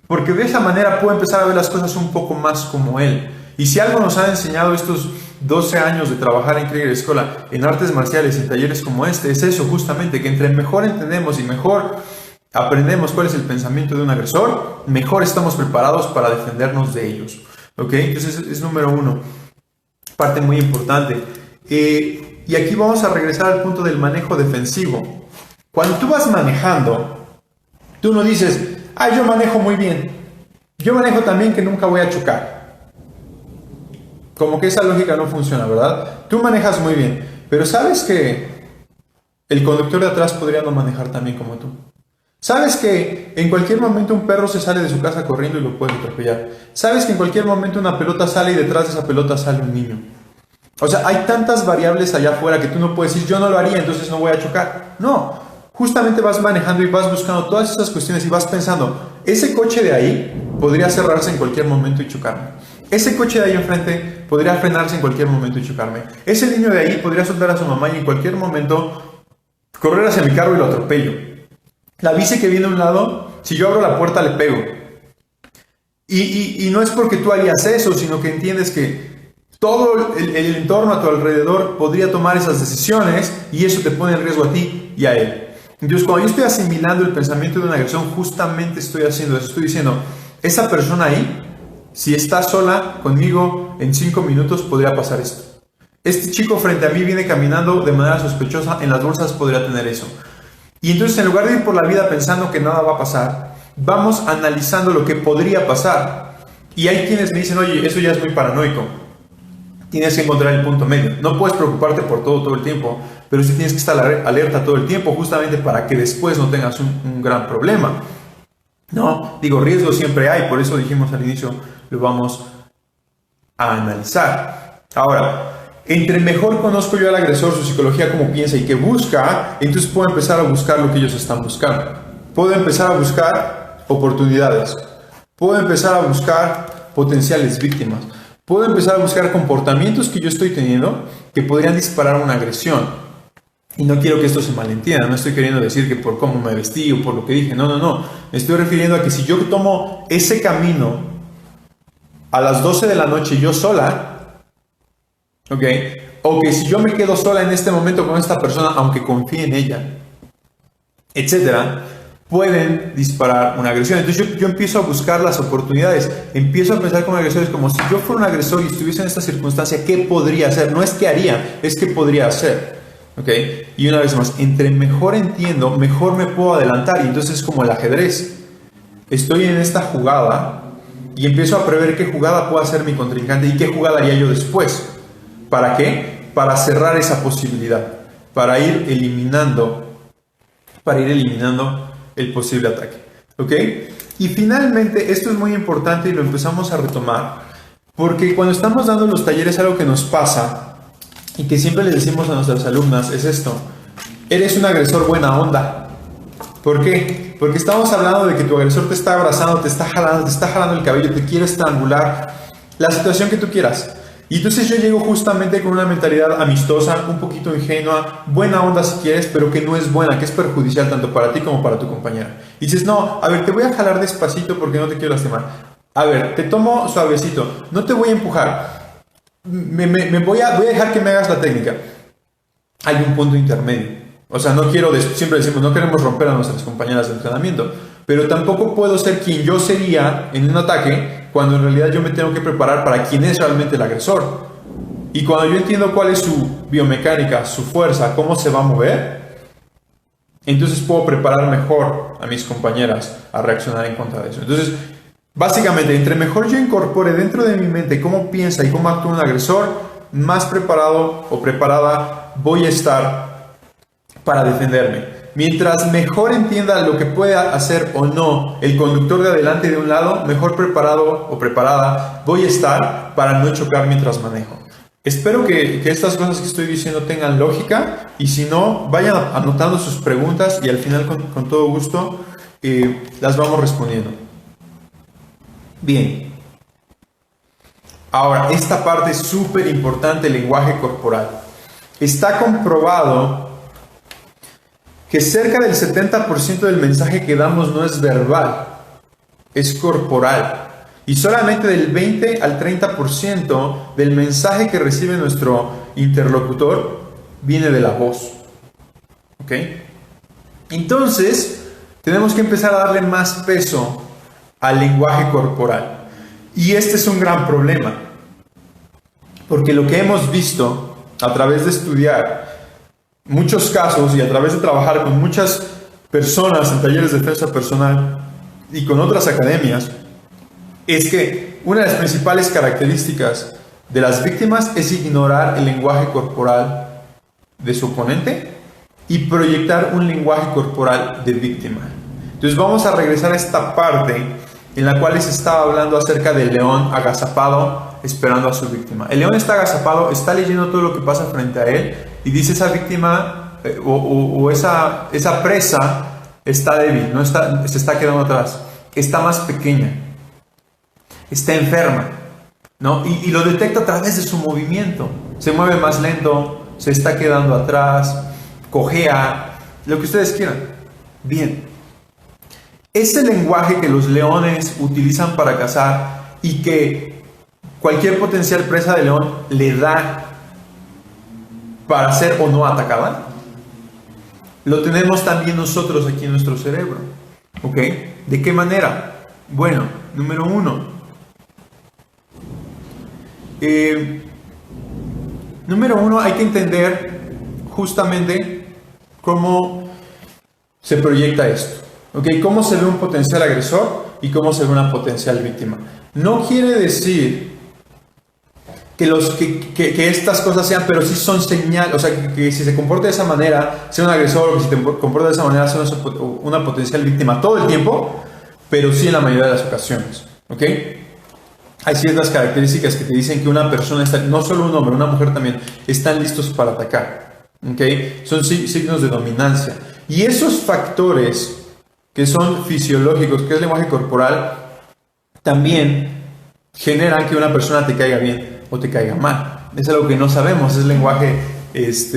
porque de esa manera puedo empezar a ver las cosas un poco más como él. Y si algo nos han enseñado estos 12 años de trabajar en Krieger Escuela, en artes marciales, en talleres como este, es eso justamente, que entre mejor entendemos y mejor aprendemos cuál es el pensamiento de un agresor, mejor estamos preparados para defendernos de ellos, ¿ok? Entonces es número uno, parte muy importante. Y aquí vamos a regresar al punto del manejo defensivo. Cuando tú vas manejando, tú no dices, yo manejo muy bien, yo manejo también que nunca voy a chocar. Como que esa lógica no funciona, ¿verdad? Tú manejas muy bien, pero ¿sabes que el conductor de atrás podría no manejar tan bien como tú? ¿Sabes que en cualquier momento un perro se sale de su casa corriendo y lo puede atropellar? ¿Sabes que en cualquier momento una pelota sale y detrás de esa pelota sale un niño? O sea, hay tantas variables allá afuera que tú no puedes decir, yo no lo haría, entonces no voy a chocar. No, justamente vas manejando y vas buscando todas esas cuestiones y vas pensando, ese coche de ahí podría cerrarse en cualquier momento y chocarme. Ese coche de ahí enfrente podría frenarse en cualquier momento y chocarme. Ese niño de ahí podría soltar a su mamá y en cualquier momento correr hacia mi carro y lo atropello. La bici que viene a un lado, si yo abro la puerta le pego. Y no es porque tú harías eso, sino que entiendes que todo el entorno a tu alrededor podría tomar esas decisiones y eso te pone en riesgo a ti y a él. Entonces, cuando yo estoy asimilando el pensamiento de una agresión, justamente estoy haciendo eso. Estoy diciendo, esa persona ahí, si está sola conmigo en 5 minutos, podría pasar esto. Este chico frente a mí viene caminando de manera sospechosa, en las bolsas podría tener eso. Y entonces, en lugar de ir por la vida pensando que nada va a pasar, vamos analizando lo que podría pasar. Y hay quienes me dicen, oye, eso ya es muy paranoico. Tienes que encontrar el punto medio. No puedes preocuparte por todo el tiempo, pero sí tienes que estar alerta todo el tiempo, justamente para que después no tengas un gran problema. No, digo, riesgo siempre hay, por eso dijimos al inicio, lo vamos a analizar. Ahora, entre mejor conozco yo al agresor, su psicología, cómo piensa y qué busca, entonces puedo empezar a buscar lo que ellos están buscando. Puedo empezar a buscar oportunidades. Puedo empezar a buscar potenciales víctimas. Puedo empezar a buscar comportamientos que yo estoy teniendo que podrían disparar una agresión. Y no quiero que esto se malentienda, no estoy queriendo decir que por cómo me vestí o por lo que dije, no. Me estoy refiriendo a que si yo tomo ese camino a las 12 de la noche yo sola, ¿ok? O que si yo me quedo sola en este momento con esta persona, aunque confíe en ella, etcétera, pueden disparar una agresión. Entonces yo empiezo a buscar las oportunidades, empiezo a pensar como agresores, como si yo fuera un agresor y estuviese en esta circunstancia, ¿qué podría hacer? No es que haría, es que podría hacer. ¿Okay? Y una vez más, entre mejor entiendo, mejor me puedo adelantar. Y entonces es como el ajedrez. Estoy en esta jugada y empiezo a prever qué jugada puede hacer mi contrincante y qué jugada haría yo después. ¿Para qué? Para cerrar esa posibilidad, para ir eliminando el posible ataque. ¿Ok? Y finalmente, esto es muy importante y lo empezamos a retomar, porque cuando estamos dando los talleres, algo que nos pasa y que siempre les decimos a nuestras alumnas es esto: eres un agresor buena onda. ¿Por qué? Porque estamos hablando de que tu agresor te está abrazando, te está jalando el cabello, te quiere estrangular, la situación que tú quieras. Y entonces yo llego justamente con una mentalidad amistosa, un poquito ingenua, buena onda si quieres, pero que no es buena, que es perjudicial tanto para ti como para tu compañera. Y dices, no, a ver, te voy a jalar despacito porque no te quiero lastimar. A ver, te tomo suavecito, no te voy a empujar. Voy a dejar que me hagas la técnica. Hay un punto intermedio. O sea, no quiero, siempre decimos, no queremos romper a nuestras compañeras de entrenamiento, pero tampoco puedo ser quien yo sería en un ataque cuando en realidad yo me tengo que preparar para quién es realmente el agresor. Y cuando yo entiendo cuál es su biomecánica, su fuerza, cómo se va a mover, entonces puedo preparar mejor a mis compañeras a reaccionar en contra de eso. Entonces, básicamente, entre mejor yo incorpore dentro de mi mente cómo piensa y cómo actúa un agresor, más preparado o preparada voy a estar para defenderme. Mientras mejor entienda lo que puede hacer o no el conductor de adelante de un lado, mejor preparado o preparada voy a estar para no chocar mientras manejo. Espero que estas cosas que estoy diciendo tengan lógica, y si no, vayan anotando sus preguntas y al final con todo gusto las vamos respondiendo. Bien. Ahora, esta parte es súper importante, el lenguaje corporal. Está comprobado que cerca del 70% del mensaje que damos no es verbal, es corporal. Y solamente del 20 al 30% del mensaje que recibe nuestro interlocutor viene de la voz. ¿Ok? Entonces, tenemos que empezar a darle más peso al lenguaje corporal. Y este es un gran problema. Porque lo que hemos visto a través de estudiar muchos casos y a través de trabajar con muchas personas en talleres de defensa personal y con otras academias, es que una de las principales características de las víctimas es ignorar el lenguaje corporal de su oponente y proyectar un lenguaje corporal de víctima. Entonces vamos a regresar a esta parte en la cual se estaba hablando acerca del león agazapado esperando a su víctima. El león está agazapado, está leyendo todo lo que pasa frente a él y dice: esa víctima esa presa está débil, se está quedando atrás, está más pequeña, está enferma, ¿no? Y lo detecta a través de su movimiento. Se mueve más lento, se está quedando atrás, cojea, lo que ustedes quieran. Bien. Ese lenguaje que los leones utilizan para cazar y que cualquier potencial presa de león le da para ser o no atacada, lo tenemos también nosotros aquí en nuestro cerebro. ¿Ok? ¿De qué manera? Bueno, número uno. Hay que entender justamente cómo se proyecta esto. ¿Ok? Cómo se ve un potencial agresor y cómo se ve una potencial víctima. No quiere decir que estas cosas sean, pero sí son señales. O sea, que si se comporta de esa manera, sea un agresor, o que si te comporta de esa manera, sea una potencial víctima todo el tiempo, pero sí en la mayoría de las ocasiones. ¿Ok? Hay ciertas características que te dicen que una persona, no solo un hombre, una mujer también, están listos para atacar. ¿Ok? Son signos de dominancia. Y esos factores que son fisiológicos, que es lenguaje corporal, también generan que una persona te caiga bien o te caiga mal. Es algo que no sabemos, es lenguaje, es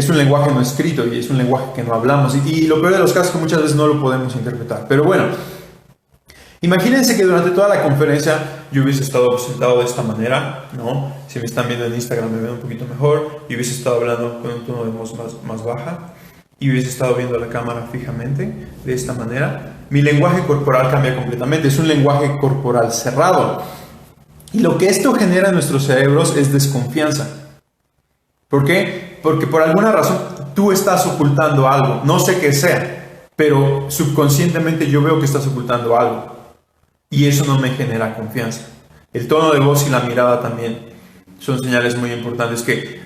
un lenguaje no escrito y es un lenguaje que no hablamos. Y lo peor de los casos es que muchas veces no lo podemos interpretar. Pero bueno, imagínense que durante toda la conferencia yo hubiese estado sentado de esta manera, ¿no? Si me están viendo en Instagram me ven un poquito mejor, y hubiese estado hablando con un tono de voz más baja, y hubiese estado viendo la cámara fijamente de esta manera. Mi lenguaje corporal cambia completamente, es un lenguaje corporal cerrado. Y lo que esto genera en nuestros cerebros es desconfianza. ¿Por qué? Porque por alguna razón tú estás ocultando algo, no sé qué sea, pero subconscientemente yo veo que estás ocultando algo. Y eso no me genera confianza. El tono de voz y la mirada también son señales muy importantes que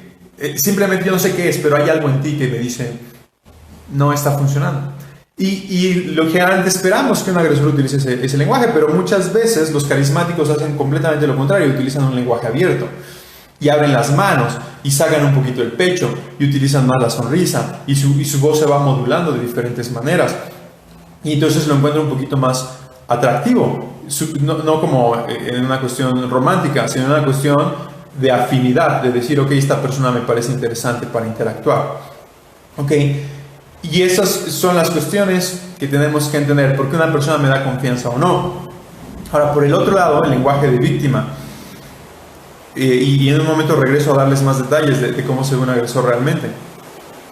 simplemente yo no sé qué es, pero hay algo en ti que me dice: no está funcionando. Y lo que antes esperamos que un agresor utilice ese lenguaje, pero muchas veces los carismáticos hacen completamente lo contrario, utilizan un lenguaje abierto y abren las manos y sacan un poquito el pecho y utilizan más la sonrisa y su voz se va modulando de diferentes maneras, y entonces lo encuentro un poquito más atractivo, no como en una cuestión romántica, sino en una cuestión de afinidad, de decir: ok, esta persona me parece interesante para interactuar. Ok. Y esas son las cuestiones que tenemos que entender, porque una persona me da confianza o no. Ahora, por el otro lado, el lenguaje de víctima. Y en un momento regreso a darles más detalles de cómo se ve un agresor realmente.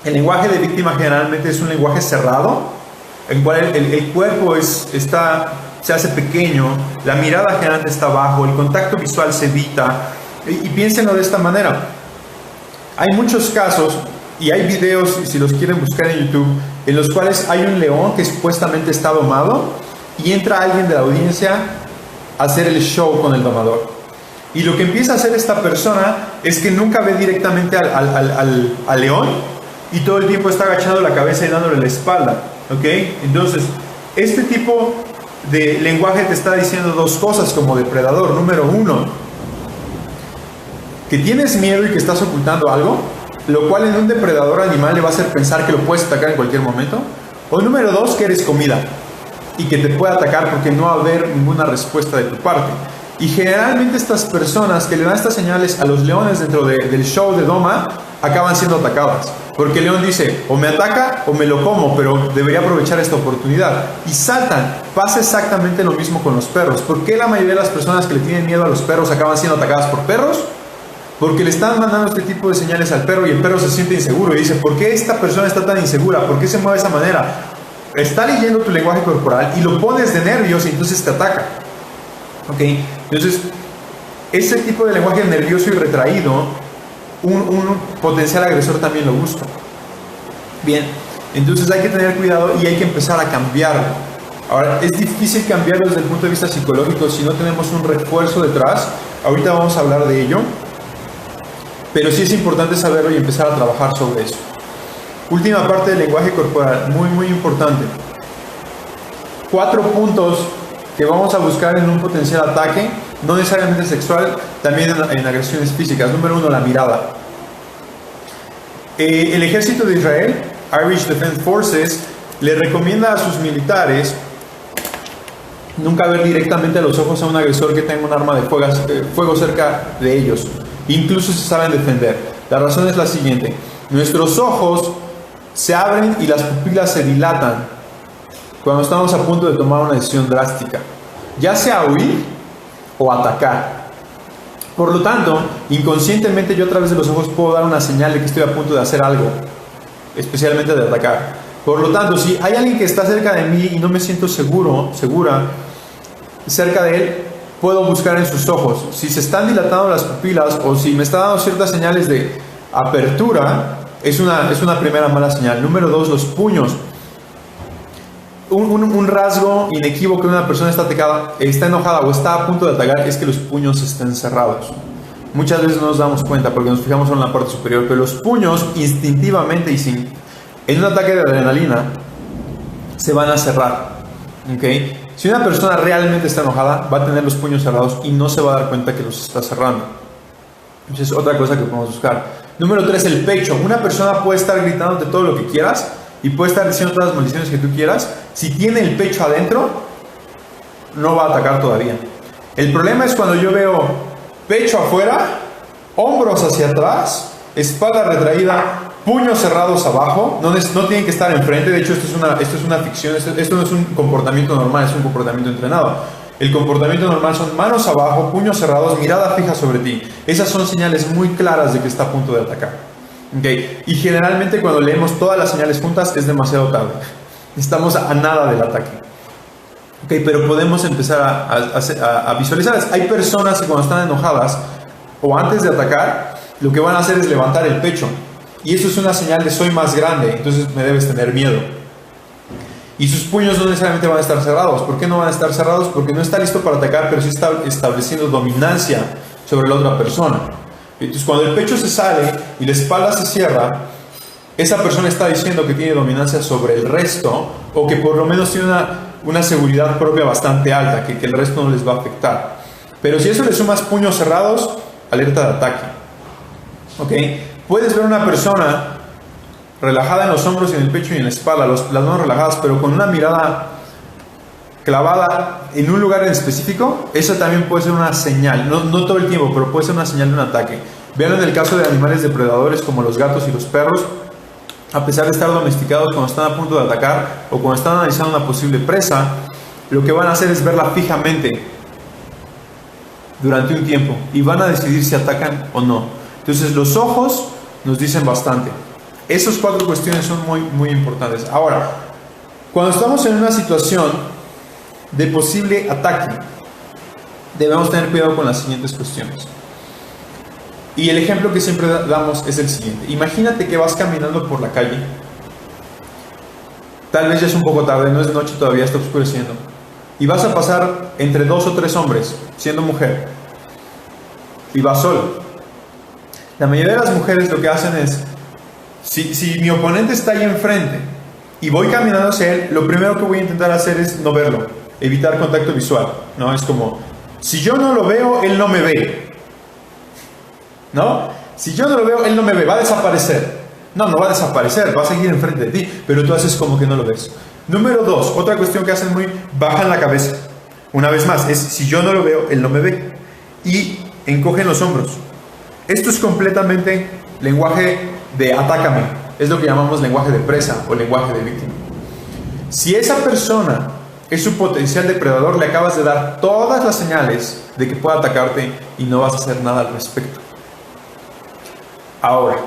El lenguaje de víctima generalmente es un lenguaje cerrado, en el cual el cuerpo se hace pequeño, la mirada generalmente está abajo, el contacto visual se evita. Y piénsenlo de esta manera. Hay muchos casos, y hay videos, si los quieren buscar en YouTube, en los cuales hay un león que supuestamente está domado y entra alguien de la audiencia a hacer el show con el domador. Y lo que empieza a hacer esta persona es que nunca ve directamente al león y todo el tiempo está agachando la cabeza y dándole la espalda. ¿Ok? Entonces, este tipo de lenguaje te está diciendo dos cosas como depredador. Número uno, que tienes miedo y que estás ocultando algo, lo cual en un depredador animal le va a hacer pensar que lo puedes atacar en cualquier momento. O número 2, que eres comida y que te puede atacar porque no va a haber ninguna respuesta de tu parte. Y generalmente estas personas que le dan estas señales a los leones dentro del show de Doma acaban siendo atacadas. Porque el león dice, o me ataca o me lo como, pero debería aprovechar esta oportunidad. Y saltan. Pasa exactamente lo mismo con los perros. ¿Por qué la mayoría de las personas que le tienen miedo a los perros acaban siendo atacadas por perros? Porque le están mandando este tipo de señales al perro y el perro se siente inseguro y dice, ¿por qué esta persona está tan insegura? ¿Por qué se mueve de esa manera? Está leyendo tu lenguaje corporal y lo pones de nervios y entonces te ataca. ¿Ok? Entonces, ese tipo de lenguaje nervioso y retraído, un potencial agresor también lo busca. Bien, entonces hay que tener cuidado y hay que empezar a cambiarlo. Ahora, es difícil cambiarlo desde el punto de vista psicológico si no tenemos un refuerzo detrás. Ahorita vamos a hablar de ello. Pero sí es importante saberlo y empezar a trabajar sobre eso. Última parte del lenguaje corporal, muy importante. 4 puntos que vamos a buscar en un potencial ataque, no necesariamente sexual, también en agresiones físicas. Número 1, la mirada. El ejército de Israel, Irish Defense Forces, le recomienda a sus militares nunca ver directamente a los ojos a un agresor que tenga un arma de fuego cerca de ellos, incluso si saben defender. La razón es la siguiente: nuestros ojos se abren y las pupilas se dilatan cuando estamos a punto de tomar una decisión drástica, ya sea huir o atacar. Por lo tanto, inconscientemente yo a través de los ojos puedo dar una señal de que estoy a punto de hacer algo, especialmente de atacar. Por lo tanto, si hay alguien que está cerca de mí y no me siento segura cerca de él, puedo buscar en sus ojos. Si se están dilatando las pupilas o si me está dando ciertas señales de apertura, es una primera mala señal. Número 2, los puños. Un rasgo inequívoco de una persona está enojada o está a punto de atacar es que los puños estén cerrados. Muchas veces no nos damos cuenta porque nos fijamos en la parte superior, pero los puños instintivamente y en un ataque de adrenalina se van a cerrar. ¿Okay? Si una persona realmente está enojada, va a tener los puños cerrados y no se va a dar cuenta que los está cerrando. Entonces es otra cosa que podemos buscar. Número 3, el pecho. Una persona puede estar gritándote todo lo que quieras y puede estar diciendo todas las maldiciones que tú quieras. Si tiene el pecho adentro, no va a atacar todavía. El problema es cuando yo veo pecho afuera, hombros hacia atrás, espalda retraída, puños cerrados abajo. No tienen que estar enfrente. De hecho, esto es una ficción. Esto no es un comportamiento normal, es un comportamiento entrenado. El comportamiento normal son manos abajo, puños cerrados, mirada fija sobre ti. Esas son señales muy claras de que está a punto de atacar. ¿Okay? Y generalmente cuando leemos todas las señales juntas es demasiado tarde. Estamos a nada del ataque. ¿Okay? Pero podemos empezar a visualizarlas. Hay personas que cuando están enojadas o antes de atacar, lo que van a hacer es levantar el pecho. Y eso es una señal de soy más grande, entonces me debes tener miedo. Y sus puños no necesariamente van a estar cerrados. ¿Por qué no van a estar cerrados? Porque no está listo para atacar, pero sí está estableciendo dominancia sobre la otra persona. Entonces cuando el pecho se sale y la espalda se cierra, esa persona está diciendo que tiene dominancia sobre el resto, o que por lo menos tiene una seguridad propia bastante alta, que el resto no les va a afectar. Pero si eso le sumas puños cerrados, alerta de ataque. ¿Ok? Puedes ver una persona relajada en los hombros y en el pecho y en la espalda, las manos relajadas, pero con una mirada clavada en un lugar en específico. Eso también puede ser una señal, no todo el tiempo, pero puede ser una señal de un ataque. Vean en el caso de animales depredadores como los gatos y los perros, a pesar de estar domesticados, cuando están a punto de atacar o cuando están analizando una posible presa, lo que van a hacer es verla fijamente durante un tiempo y van a decidir si atacan o no. Entonces los ojos nos dicen bastante. Esas 4 cuestiones son muy importantes. Ahora, cuando estamos en una situación de posible ataque, debemos tener cuidado con las siguientes cuestiones. Y el ejemplo que siempre damos es el siguiente. Imagínate que vas caminando por la calle. Tal vez ya es un poco tarde, no es de noche todavía, está oscureciendo. Y vas a pasar entre 2 o 3 hombres, siendo mujer. Y vas solo. La mayoría de las mujeres lo que hacen es, si mi oponente está ahí enfrente y voy caminando hacia él, lo primero que voy a intentar hacer es no verlo, evitar contacto visual, ¿no? Es como, si yo no lo veo, él no me ve. ¿no? Si yo no lo veo, él no me ve, va a desaparecer. No, no va a desaparecer, va a seguir enfrente de ti, pero tú haces como que no lo ves. Número 2, otra cuestión que hacen muy, bajan la cabeza. Una vez más, es si yo no lo veo, él no me ve. Y encogen los hombros. Esto es completamente lenguaje de atácame. Es lo que llamamos lenguaje de presa o lenguaje de víctima. Si esa persona es un potencial depredador, le acabas de dar todas las señales de que pueda atacarte y no vas a hacer nada al respecto. Ahora,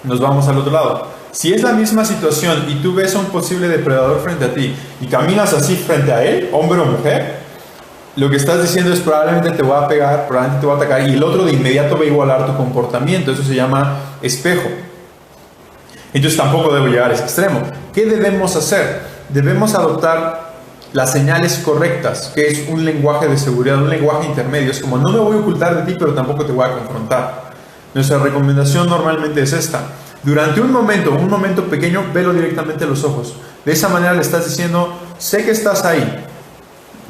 nos vamos al otro lado. Si es la misma situación y tú ves a un posible depredador frente a ti y caminas así frente a él, hombre o mujer, lo que estás diciendo es probablemente te voy a pegar, probablemente te voy a atacar, y el otro de inmediato va a igualar tu comportamiento. Eso se llama espejo. Entonces tampoco debo llegar a ese extremo. ¿Qué debemos hacer? Debemos adoptar las señales correctas, que es un lenguaje de seguridad, un lenguaje intermedio. Es como, no me voy a ocultar de ti, pero tampoco te voy a confrontar. Nuestra recomendación normalmente es esta. Durante un momento pequeño, velo directamente a los ojos. De esa manera le estás diciendo, sé que estás ahí,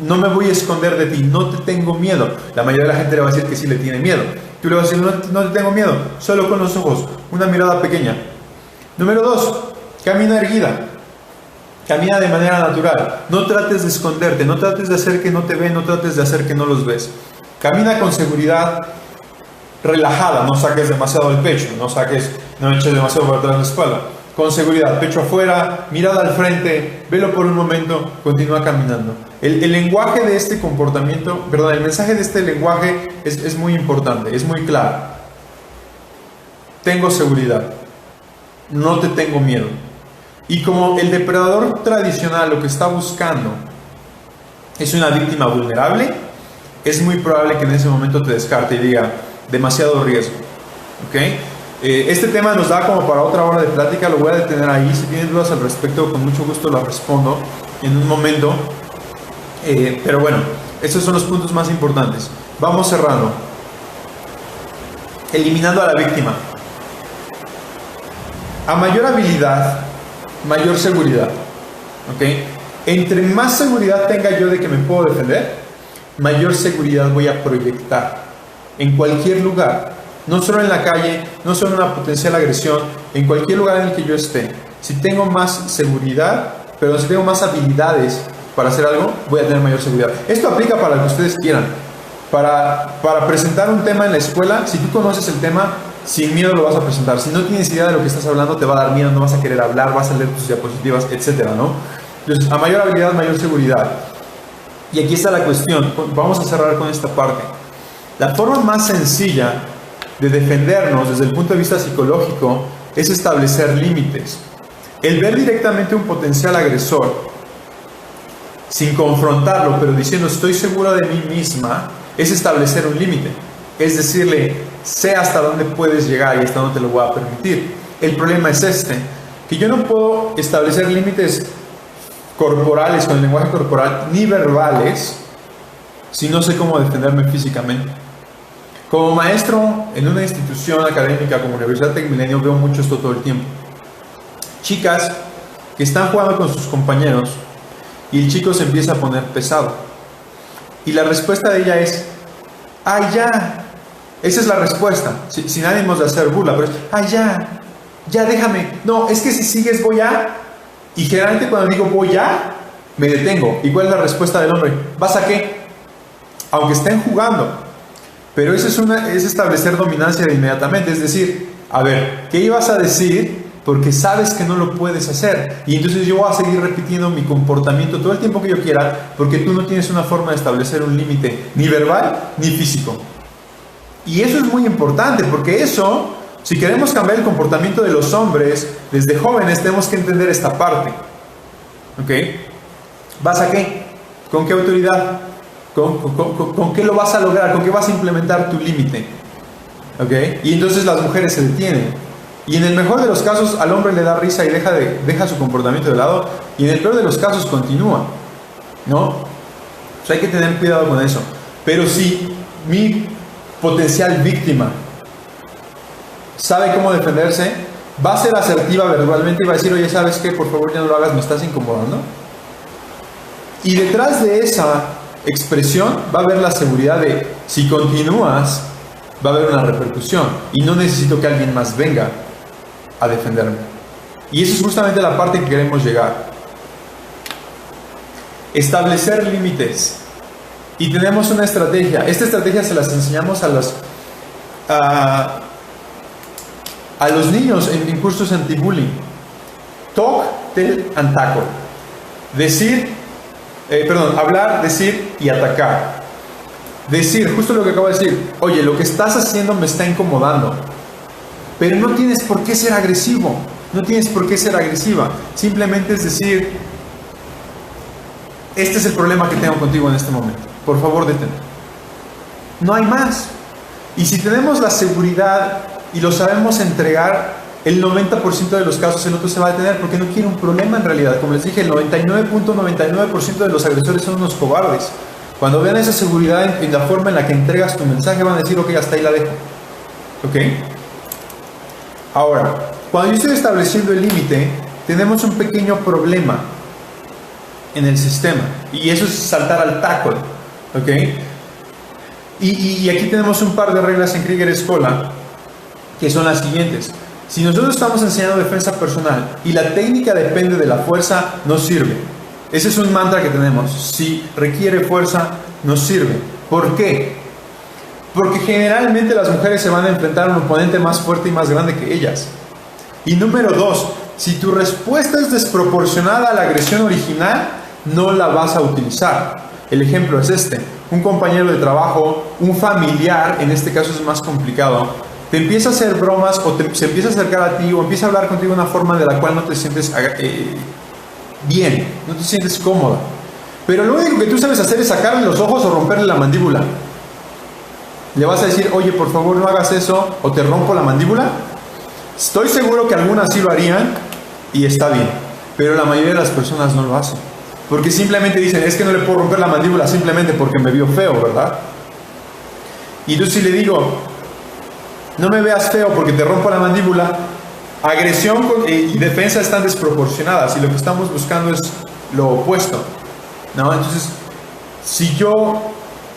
no me voy a esconder de ti, no te tengo miedo. La mayoría de la gente le va a decir que sí le tiene miedo. Tú le vas a decir, no te tengo miedo, solo con los ojos, una mirada pequeña. Número 2, camina erguida. Camina de manera natural. No trates de esconderte, no trates de hacer que no te ven, no trates de hacer que no los ves. Camina con seguridad, relajada, no saques demasiado el pecho, no eches demasiado por atrás de la espalda. Con seguridad, pecho afuera, mirada al frente, velo por un momento, continúa caminando. El lenguaje de este comportamiento, perdón, el mensaje de este lenguaje es muy importante, es muy claro. Tengo seguridad, no te tengo miedo. Y como el depredador tradicional lo que está buscando es una víctima vulnerable, es muy probable que en ese momento te descarte y diga, demasiado riesgo. ¿Ok? Este tema nos da como para otra hora de plática, lo voy a detener ahí. Si tienen dudas al respecto, con mucho gusto las respondo en un momento. Pero bueno, estos son los puntos más importantes. Vamos cerrando. Eliminando a la víctima. A mayor habilidad, mayor seguridad. ¿Ok? Entre más seguridad tenga yo de que me puedo defender, mayor seguridad voy a proyectar en cualquier lugar. No solo en la calle, no solo en una potencial agresión, en cualquier lugar en el que yo esté. Si tengo más seguridad, pero si tengo más habilidades para hacer algo, voy a tener mayor seguridad. Esto aplica para lo que ustedes quieran. Para presentar un tema en la escuela, si tú conoces el tema, sin miedo lo vas a presentar. Si no tienes idea de lo que estás hablando, te va a dar miedo, no vas a querer hablar, vas a leer tus diapositivas, etcétera, ¿no? Entonces, a mayor habilidad, mayor seguridad. Y aquí está la cuestión. Vamos a cerrar con esta parte. La forma más sencilla de defendernos desde el punto de vista psicológico es establecer límites. El ver directamente un potencial agresor sin confrontarlo, pero diciendo estoy segura de mí misma, es establecer un límite. Es decirle, sé hasta dónde puedes llegar y hasta dónde te lo voy a permitir. El problema es que yo no puedo establecer límites corporales con el lenguaje corporal ni verbales si no sé cómo defenderme físicamente. Como maestro en una institución académica como Universidad TecMilenio veo mucho esto todo el tiempo. Chicas que están jugando con sus compañeros y el chico se empieza a poner pesado. Y la respuesta de ella es, ¡ay, ya! Esa es la respuesta, sin ánimos de hacer burla, pero es, ¡ay, ya déjame! No, es que si sigues voy a... Y generalmente cuando digo voy a, me detengo. ¿Y cuál es la respuesta del hombre? ¿Vas a qué? Aunque estén jugando. Pero eso es establecer dominancia de inmediatamente. Es decir, a ver, ¿qué ibas a decir? Porque sabes que no lo puedes hacer. Y entonces yo voy a seguir repitiendo mi comportamiento todo el tiempo que yo quiera, porque tú no tienes una forma de establecer un límite, ni verbal, ni físico. Y eso es muy importante, porque eso, si queremos cambiar el comportamiento de los hombres, desde jóvenes tenemos que entender esta parte. ¿Ok? ¿Vas a qué? ¿Con qué autoridad? ¿Con qué lo vas a lograr? ¿Con qué vas a implementar tu límite? ¿Ok? Y entonces las mujeres se detienen. Y en el mejor de los casos al hombre le da risa y deja su comportamiento de lado. Y en el peor de los casos continúa. ¿No? Pues hay que tener cuidado con eso. Pero si mi potencial víctima sabe cómo defenderse, va a ser asertiva verbalmente y va a decir, oye, ¿sabes qué? Por favor ya no lo hagas, me estás incomodando. Y detrás de esa expresión va a haber la seguridad de, si continúas, va a haber una repercusión y no necesito que alguien más venga a defenderme. Y eso es justamente la parte que queremos llegar. Establecer límites. Y tenemos una estrategia. Esta estrategia se las enseñamos a los niños en cursos anti-bullying. Talk, tell and tackle. Hablar, decir y atacar. Decir, justo lo que acabo de decir. Oye, lo que estás haciendo me está incomodando. Pero no tienes por qué ser agresivo. No tienes por qué ser agresiva. Simplemente es decir, este es el problema que tengo contigo en este momento. Por favor, detente. No hay más. Y si tenemos la seguridad y lo sabemos entregar, el 90% de los casos el otro se va a detener porque no quiere un problema en realidad. Como les dije, el 99.99% de los agresores son unos cobardes. Cuando vean esa seguridad en la forma en la que entregas tu mensaje, van a decir, ok, hasta ahí la dejo. ¿Ok? Ahora, cuando yo estoy estableciendo el límite, tenemos un pequeño problema en el sistema. Y eso es saltar al tackle. ¿Ok? Y aquí tenemos un par de reglas en Krieger Escola que son las siguientes. Si nosotros estamos enseñando defensa personal y la técnica depende de la fuerza, no sirve. Ese es un mantra que tenemos. Si requiere fuerza, no sirve. ¿Por qué? Porque generalmente las mujeres se van a enfrentar a un oponente más fuerte y más grande que ellas. Y número 2, si tu respuesta es desproporcionada a la agresión original, no la vas a utilizar. El ejemplo es este. Un compañero de trabajo, un familiar, en este caso es más complicado, te empieza a hacer bromas o se empieza a acercar a ti o empieza a hablar contigo de una forma de la cual no te sientes bien, no te sientes cómoda. Pero lo único que tú sabes hacer es sacarle los ojos o romperle la mandíbula. Le vas a decir, oye, por favor no hagas eso o te rompo la mandíbula. Estoy seguro que algunas sí lo harían y está bien, pero la mayoría de las personas no lo hacen. Porque simplemente dicen, es que no le puedo romper la mandíbula simplemente porque me vio feo, ¿verdad? Y yo si le digo, no me veas feo porque te rompo la mandíbula, agresión y defensa están desproporcionadas y lo que estamos buscando es lo opuesto, ¿no? Entonces, si yo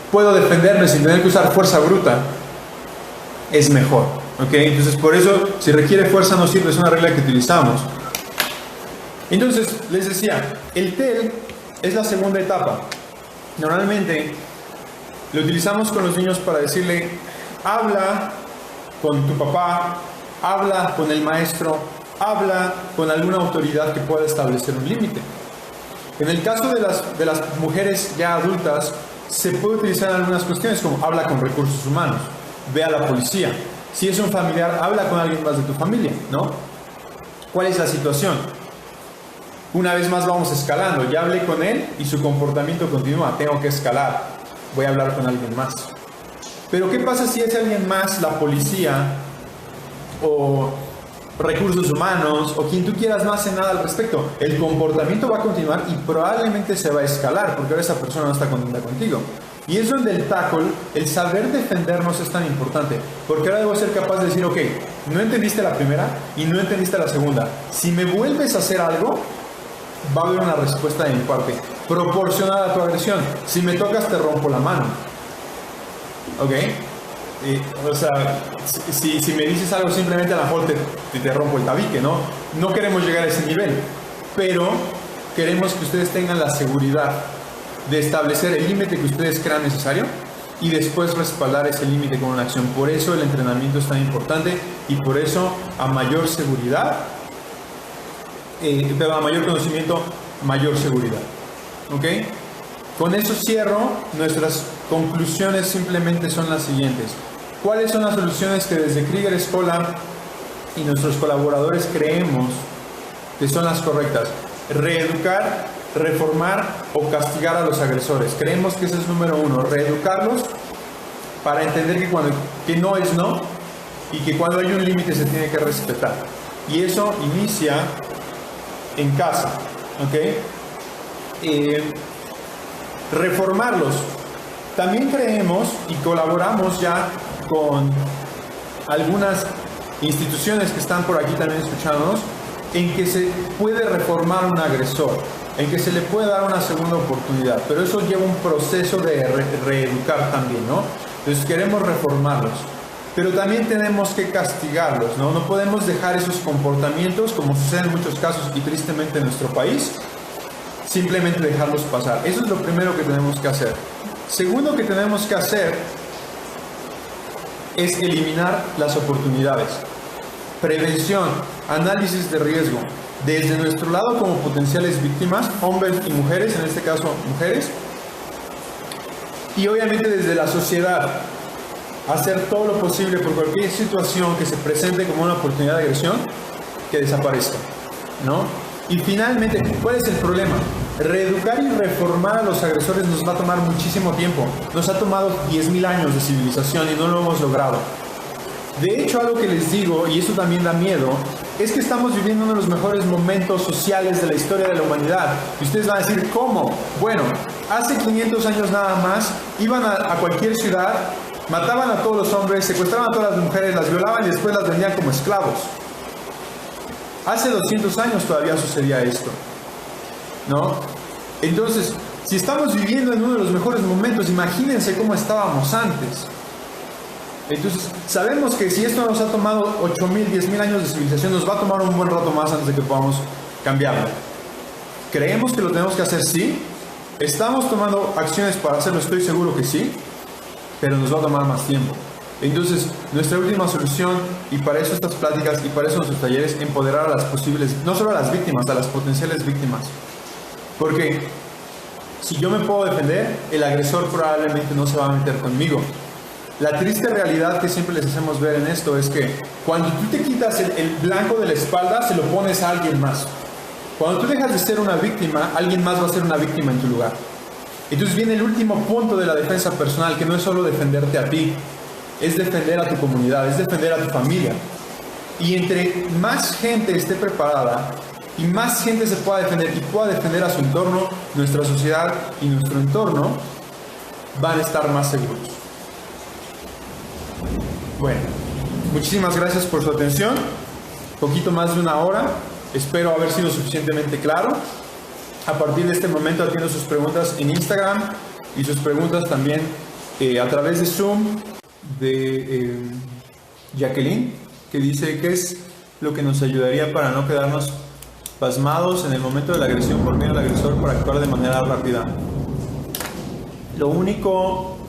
puedo defenderme sin tener que usar fuerza bruta, es mejor, ¿ok? Entonces, por eso, si requiere fuerza no sirve, es una regla que utilizamos. Entonces, les decía, el TEL es la segunda etapa. Normalmente lo utilizamos con los niños para decirle, habla con tu papá, habla con el maestro, habla con alguna autoridad que pueda establecer un límite. En el caso de las mujeres ya adultas, se puede utilizar en algunas cuestiones como habla con recursos humanos, ve a la policía. Si es un familiar, habla con alguien más de tu familia, ¿no? ¿Cuál es la situación? Una vez más vamos escalando. Ya hablé con él y su comportamiento continúa. Tengo que escalar. Voy a hablar con alguien más. Pero ¿qué pasa si es alguien más, la policía o recursos humanos o quien tú quieras, no hace nada al respecto? El comportamiento va a continuar y probablemente se va a escalar porque ahora esa persona no está contenta contigo. Y es donde el tackle, el saber defendernos es tan importante. Porque ahora debo ser capaz de decir, ok, no entendiste la primera y no entendiste la segunda. Si me vuelves a hacer algo, va a haber una respuesta de mi parte proporcionada a tu agresión. Si me tocas, te rompo la mano. ¿Ok? O sea, si me dices algo, simplemente a lo mejor te rompo el tabique, ¿no? No queremos llegar a ese nivel, pero queremos que ustedes tengan la seguridad de establecer el límite que ustedes crean necesario y después respaldar ese límite con una acción. Por eso el entrenamiento es tan importante y por eso a mayor seguridad, a mayor conocimiento, mayor seguridad. ¿Ok? Con eso cierro. Nuestras conclusiones simplemente son las siguientes. ¿Cuáles son las soluciones que desde Krieger Escola y nuestros colaboradores creemos que son las correctas? Reeducar, reformar o castigar a los agresores. Creemos que ese es número 1. Reeducarlos para entender que no es no y que cuando hay un límite se tiene que respetar. Y eso inicia en casa, ¿ok? Reformarlos. También creemos y colaboramos ya con algunas instituciones que están por aquí también escuchándonos, en que se puede reformar un agresor, en que se le puede dar una segunda oportunidad, pero eso lleva un proceso de reeducar también, ¿no? Entonces queremos reformarlos. pero también tenemos que castigarlos, ¿no? No podemos dejar esos comportamientos, como sucede en muchos casos y tristemente en nuestro país, simplemente dejarlos pasar. Eso es lo primero que tenemos que hacer. Segundo que tenemos que hacer es eliminar las oportunidades. Prevención, análisis de riesgo. Desde nuestro lado como potenciales víctimas, hombres y mujeres, en este caso mujeres, y obviamente desde la sociedad, hacer todo lo posible por cualquier situación que se presente como una oportunidad de agresión, que desaparezca, ¿no? Y finalmente, ¿cuál es el problema? Reeducar y reformar a los agresores nos va a tomar muchísimo tiempo. Nos ha tomado 10.000 años de civilización y no lo hemos logrado. De hecho, algo que les digo, y eso también da miedo, es que estamos viviendo uno de los mejores momentos sociales de la historia de la humanidad. Y ustedes van a decir, ¿cómo? Bueno, hace 500 años nada más, iban a cualquier ciudad, mataban a todos los hombres, secuestraban a todas las mujeres, las violaban y después las vendían como esclavos. Hace 200 años todavía sucedía esto, ¿no? Entonces, si estamos viviendo en uno de los mejores momentos, imagínense cómo estábamos antes. Entonces, sabemos que si esto nos ha tomado 8.000, 10.000 años de civilización, nos va a tomar un buen rato más antes de que podamos cambiarlo. ¿Creemos que lo tenemos que hacer? Sí. ¿Estamos tomando acciones para hacerlo? Estoy seguro que sí, pero nos va a tomar más tiempo. Entonces, nuestra última solución, y para eso estas pláticas, y para eso nuestros talleres, empoderar a las posibles, no solo a las víctimas, a las potenciales víctimas. Porque si yo me puedo defender, el agresor probablemente no se va a meter conmigo. La triste realidad que siempre les hacemos ver en esto es que cuando tú te quitas el blanco de la espalda, se lo pones a alguien más. Cuando tú dejas de ser una víctima, alguien más va a ser una víctima en tu lugar. Entonces viene el último punto de la defensa personal, que no es solo defenderte a ti, es defender a tu comunidad, es defender a tu familia. Y entre más gente esté preparada y más gente se pueda defender y pueda defender a su entorno, nuestra sociedad y nuestro entorno van a estar más seguros. Bueno, muchísimas gracias por su atención. Poquito más de una hora. Espero haber sido suficientemente claro. A partir de este momento atiendo sus preguntas en Instagram y sus preguntas también a través de Zoom de Jacqueline, que dice ¿qué es lo que nos ayudaría para no quedarnos pasmados en el momento de la agresión por miedo al agresor para actuar de manera rápida? Lo único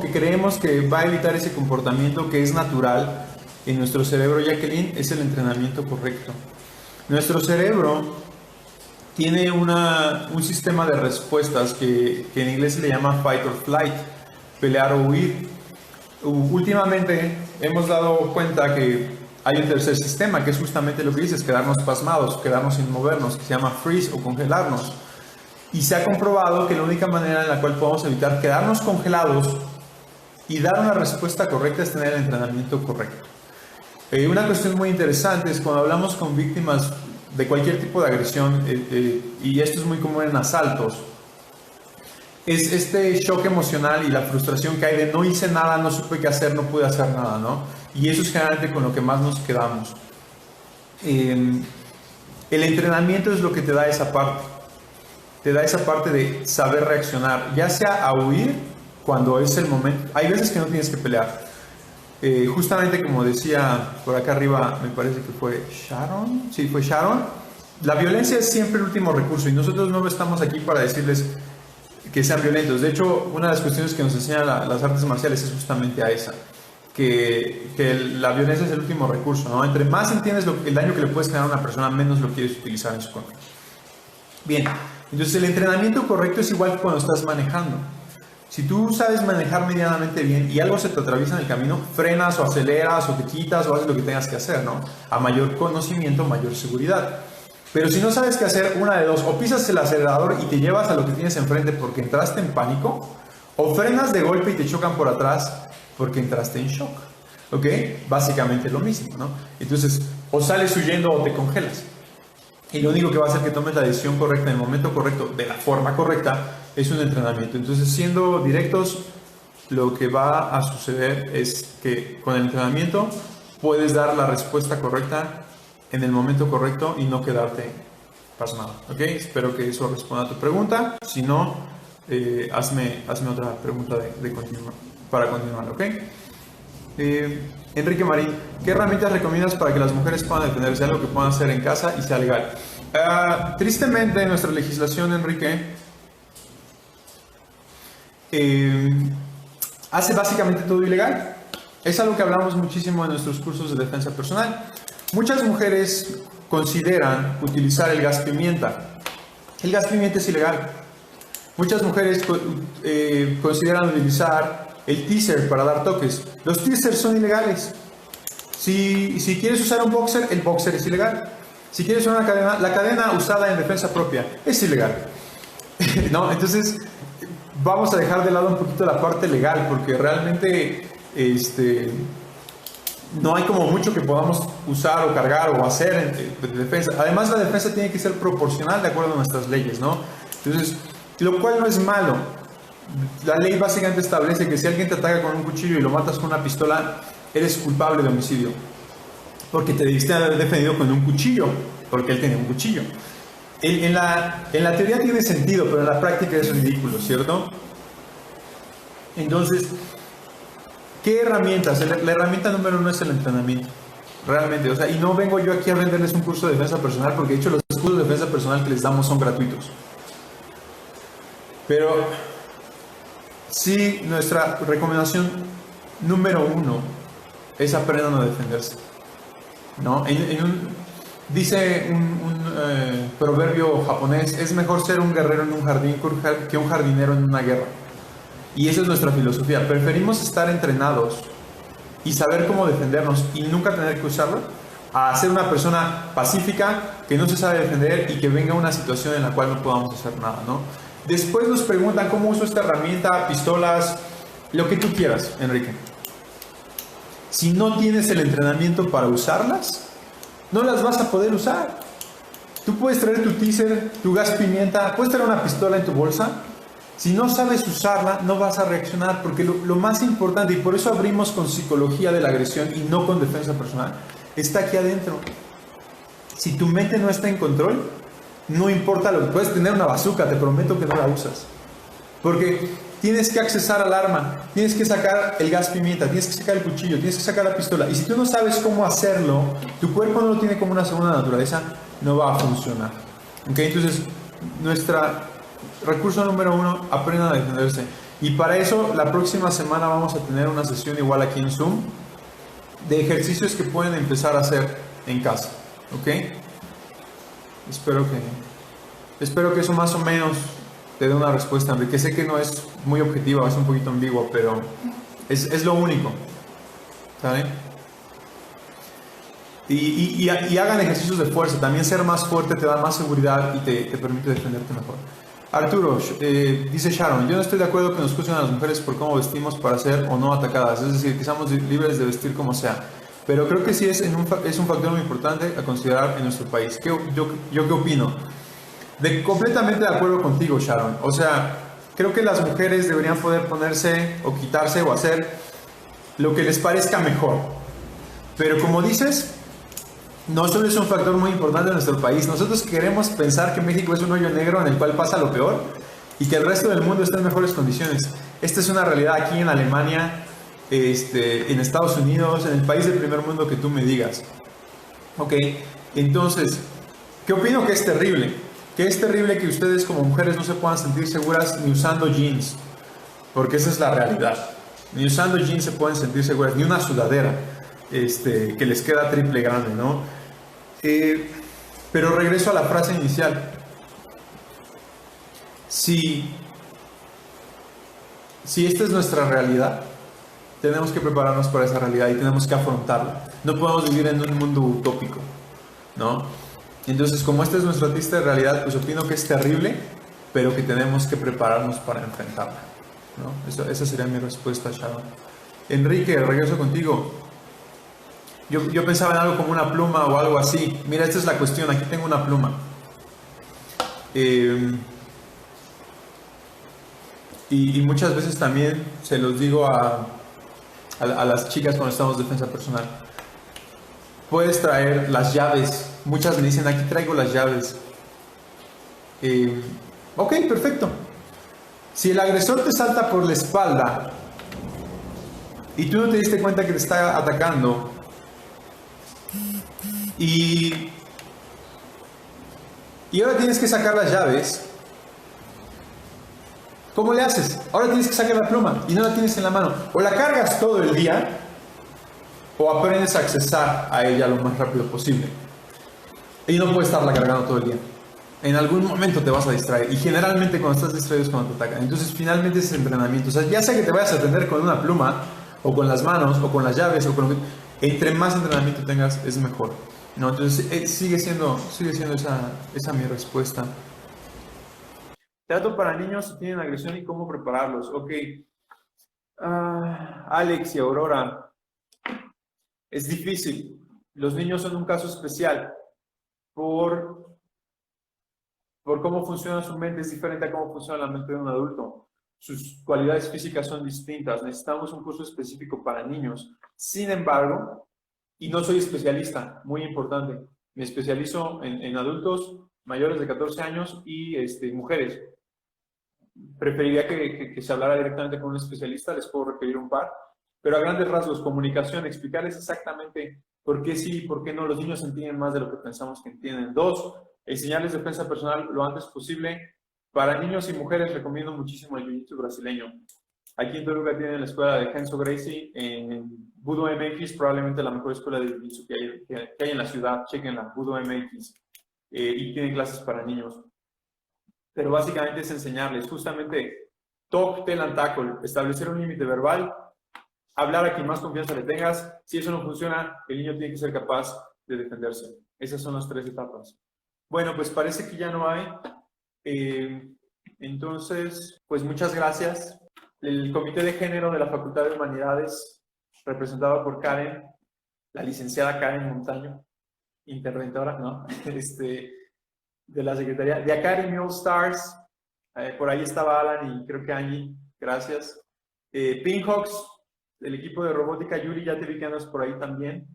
que creemos que va a evitar ese comportamiento que es natural en nuestro cerebro, Jacqueline, es el entrenamiento correcto. Nuestro cerebro tiene un sistema de respuestas que en inglés se le llama fight or flight, pelear o huir. Últimamente hemos dado cuenta que hay un tercer sistema, que es justamente lo que dices, quedarnos pasmados, quedarnos sin movernos, que se llama freeze o congelarnos. Y se ha comprobado que la única manera en la cual podemos evitar quedarnos congelados y dar una respuesta correcta es tener el entrenamiento correcto. Una cuestión muy interesante es cuando hablamos con víctimas de cualquier tipo de agresión, y esto es muy común en asaltos, es este shock emocional y la frustración que hay de no hice nada, no supe qué hacer, no pude hacer nada, ¿no? Y eso es generalmente con lo que más nos quedamos. El entrenamiento es lo que te da esa parte. Te da esa parte de saber reaccionar, ya sea a huir cuando es el momento. Hay veces que no tienes que pelear. Justamente como decía por acá arriba, me parece que fue Sharon. Sí, fue Sharon. La violencia es siempre el último recurso y nosotros no estamos aquí para decirles que sean violentos. De hecho, una de las cuestiones que nos enseñan las artes marciales es justamente a esa. Que la violencia es el último recurso, ¿no? Entre más entiendes el daño que le puedes crear a una persona, menos lo quieres utilizar en su contra. Bien, entonces el entrenamiento correcto es igual que cuando estás manejando. Si tú sabes manejar medianamente bien y algo se te atraviesa en el camino, frenas o aceleras o te quitas o haces lo que tengas que hacer, ¿no? A mayor conocimiento, mayor seguridad. Pero si no sabes qué hacer, una de dos, o pisas el acelerador y te llevas a lo que tienes enfrente porque entraste en pánico, o frenas de golpe y te chocan por atrás porque entraste en shock, ¿ok? Básicamente lo mismo, ¿no? Entonces, o sales huyendo o te congelas. Y lo único que va a hacer que tomes la decisión correcta en el momento correcto, de la forma correcta, es un entrenamiento. Entonces, siendo directos, lo que va a suceder es que con el entrenamiento puedes dar la respuesta correcta en el momento correcto y no quedarte pasmado, ¿ok? Espero que eso responda a tu pregunta. Si no, hazme otra pregunta de continuo. para continuar, ¿ok? Enrique Marín, ¿qué herramientas recomiendas para que las mujeres puedan defenderse? Algo que puedan hacer en casa y sea legal. Tristemente, nuestra legislación, Enrique, hace básicamente todo ilegal. Es algo que hablamos muchísimo en nuestros cursos de defensa personal. Muchas mujeres consideran utilizar el gas pimienta. El gas pimienta es ilegal. Muchas mujeres consideran utilizar el teaser para dar toques. Los teasers son ilegales. Si quieres usar un boxer, el boxer es ilegal. Si quieres usar una cadena, la cadena usada en defensa propia es ilegal. ¿No? Entonces, vamos a dejar de lado un poquito la parte legal, porque realmente no hay como mucho que podamos usar o cargar o hacer en defensa. Además, la defensa tiene que ser proporcional de acuerdo a nuestras leyes, ¿no? Entonces, lo cual no es malo. La ley básicamente establece que si alguien te ataca con un cuchillo y lo matas con una pistola, eres culpable de homicidio. Porque te debiste haber defendido con un cuchillo, porque él tenía un cuchillo. En la teoría tiene sentido, pero en la práctica es ridículo, ¿cierto? Entonces, ¿qué herramientas? La herramienta número uno es el entrenamiento. Realmente, o sea, y no vengo yo aquí a venderles un curso de defensa personal, porque de hecho los cursos de defensa personal que les damos son gratuitos. Pero sí, nuestra recomendación número uno es aprendan a defenderse, ¿no? Dice un proverbio japonés, es mejor ser un guerrero en un jardín que un jardinero en una guerra. Y esa es nuestra filosofía. Preferimos estar entrenados y saber cómo defendernos y nunca tener que usarlo, a ser una persona pacífica que no se sabe defender y que venga una situación en la cual no podamos hacer nada, ¿no? Después nos preguntan cómo uso esta herramienta, pistolas, lo que tú quieras, Enrique. Si no tienes el entrenamiento para usarlas, no las vas a poder usar. Tú puedes traer tu teaser, tu gas pimienta, puedes traer una pistola en tu bolsa. Si no sabes usarla, no vas a reaccionar, porque lo más importante, y por eso abrimos con psicología de la agresión y no con defensa personal, está aquí adentro. Si tu mente no está en control, no importa lo que puedes tener, una bazooka, te prometo que no la usas. Porque tienes que accesar al arma, tienes que sacar el gas pimienta, tienes que sacar el cuchillo, tienes que sacar la pistola. Y si tú no sabes cómo hacerlo, tu cuerpo no lo tiene como una segunda naturaleza, no va a funcionar. ¿Ok? Entonces, nuestra recurso número uno, aprendan a defenderse. Y para eso, la próxima semana vamos a tener una sesión igual aquí en Zoom de ejercicios que pueden empezar a hacer en casa. ¿Ok? Espero que eso más o menos te dé una respuesta, Enrique. Sé que no es muy objetiva, es un poquito ambigua, pero es lo único. ¿Saben? Y hagan ejercicios de fuerza. También ser más fuerte te da más seguridad y te permite defenderte mejor. Arturo, dice Sharon, yo no estoy de acuerdo que nos juzguen a las mujeres por cómo vestimos para ser o no atacadas. Es decir, que seamos libres de vestir como sea. Pero creo que sí es un factor muy importante a considerar en nuestro país. ¿Yo qué opino? Completamente de acuerdo contigo, Sharon. O sea, creo que las mujeres deberían poder ponerse o quitarse o hacer lo que les parezca mejor. Pero como dices, no solo es un factor muy importante en nuestro país. Nosotros queremos pensar que México es un hoyo negro en el cual pasa lo peor y que el resto del mundo está en mejores condiciones. Esta es una realidad aquí en Alemania, en Estados Unidos, en el país del primer mundo que tú me digas. Ok, entonces, ¿qué opino? Que es terrible. Que es terrible que ustedes como mujeres no se puedan sentir seguras ni usando jeans. Porque esa es la realidad. Ni usando jeans se pueden sentir seguras, ni una sudadera que les queda triple grande, ¿no? Pero regreso a la frase inicial. Si esta es nuestra realidad, tenemos que prepararnos para esa realidad y tenemos que afrontarla. No podemos vivir en un mundo utópico, ¿no? Entonces, como esta es nuestra triste realidad, pues opino que es terrible, pero que tenemos que prepararnos para enfrentarla, ¿no? Esa sería mi respuesta, Sharon. Enrique, regreso contigo. Yo pensaba en algo como una pluma o algo así. Mira, esta es la cuestión. Aquí tengo una pluma. Y muchas veces también se los digo a las chicas cuando estamos en defensa personal. Puedes traer las llaves. Muchas me dicen, aquí traigo las llaves. Ok, perfecto. Si el agresor te salta por la espalda y tú no te diste cuenta que te está atacando. Y ahora tienes que sacar las llaves. ¿Cómo le haces? Ahora tienes que sacar la pluma y no la tienes en la mano. O la cargas todo el día o aprendes a accesar a ella lo más rápido posible. Y no puedes estarla cargando todo el día. En algún momento te vas a distraer. Y generalmente cuando estás distraído es cuando te atacan. Entonces finalmente es entrenamiento. O sea, ya sea que te vayas a atender con una pluma, o con las manos, o con las llaves, o con... Entre más entrenamiento tengas, es mejor. ¿No? Entonces sigue siendo esa mi respuesta. Trato para niños si tienen agresión y cómo prepararlos. Ok. Alex y Aurora. Es difícil. Los niños son un caso especial por cómo funciona su mente, es diferente a cómo funciona la mente de un adulto. Sus cualidades físicas son distintas. Necesitamos un curso específico para niños. Sin embargo, y no soy especialista, muy importante, me especializo en adultos mayores de 14 años y mujeres. Preferiría que se hablara directamente con un especialista, les puedo referir un par, pero a grandes rasgos, comunicación, explicarles exactamente por qué sí y por qué no. Los niños entienden más de lo que pensamos que entienden. 2, enseñarles defensa personal lo antes posible. Para niños y mujeres recomiendo muchísimo el jiu-jitsu brasileño. Aquí en Toluca tienen la escuela de Renzo Gracie, en Budo MX, probablemente la mejor escuela de jiu-jitsu que hay en la ciudad. Chequenla, Budo MX. Y tienen clases para niños. Pero básicamente es enseñarles justamente talk, tell and tackle, establecer un límite verbal, hablar a quien más confianza le tengas. Si eso no funciona, el niño tiene que ser capaz de defenderse. Esas son las 3 etapas. Bueno, pues parece que ya no hay. Entonces, pues muchas gracias. El Comité de Género de la Facultad de Humanidades, representado por Karen, la licenciada Karen Montaño, interventora, ¿no? De la Secretaría de Academy All Stars, por ahí estaba Alan y creo que Angie, gracias. Pinhawks, el equipo de robótica, Yuri, ya te vi que andas por ahí también.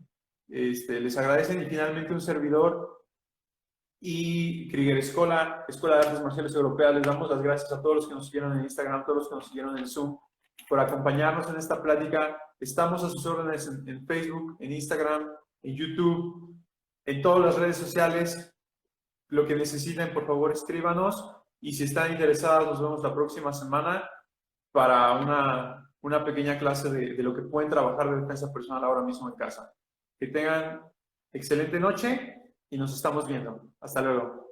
Les agradecen. Y finalmente un servidor y Krieger Escola de Artes Marciales Europeas. Les damos las gracias a todos los que nos siguieron en Instagram, todos los que nos siguieron en Zoom, por acompañarnos en esta plática. Estamos a sus órdenes en Facebook, en Instagram, en YouTube, en todas las redes sociales. Lo que necesiten, por favor, escríbanos. Y si están interesados, nos vemos la próxima semana para una pequeña clase de lo que pueden trabajar de defensa personal ahora mismo en casa. Que tengan excelente noche y nos estamos viendo. Hasta luego.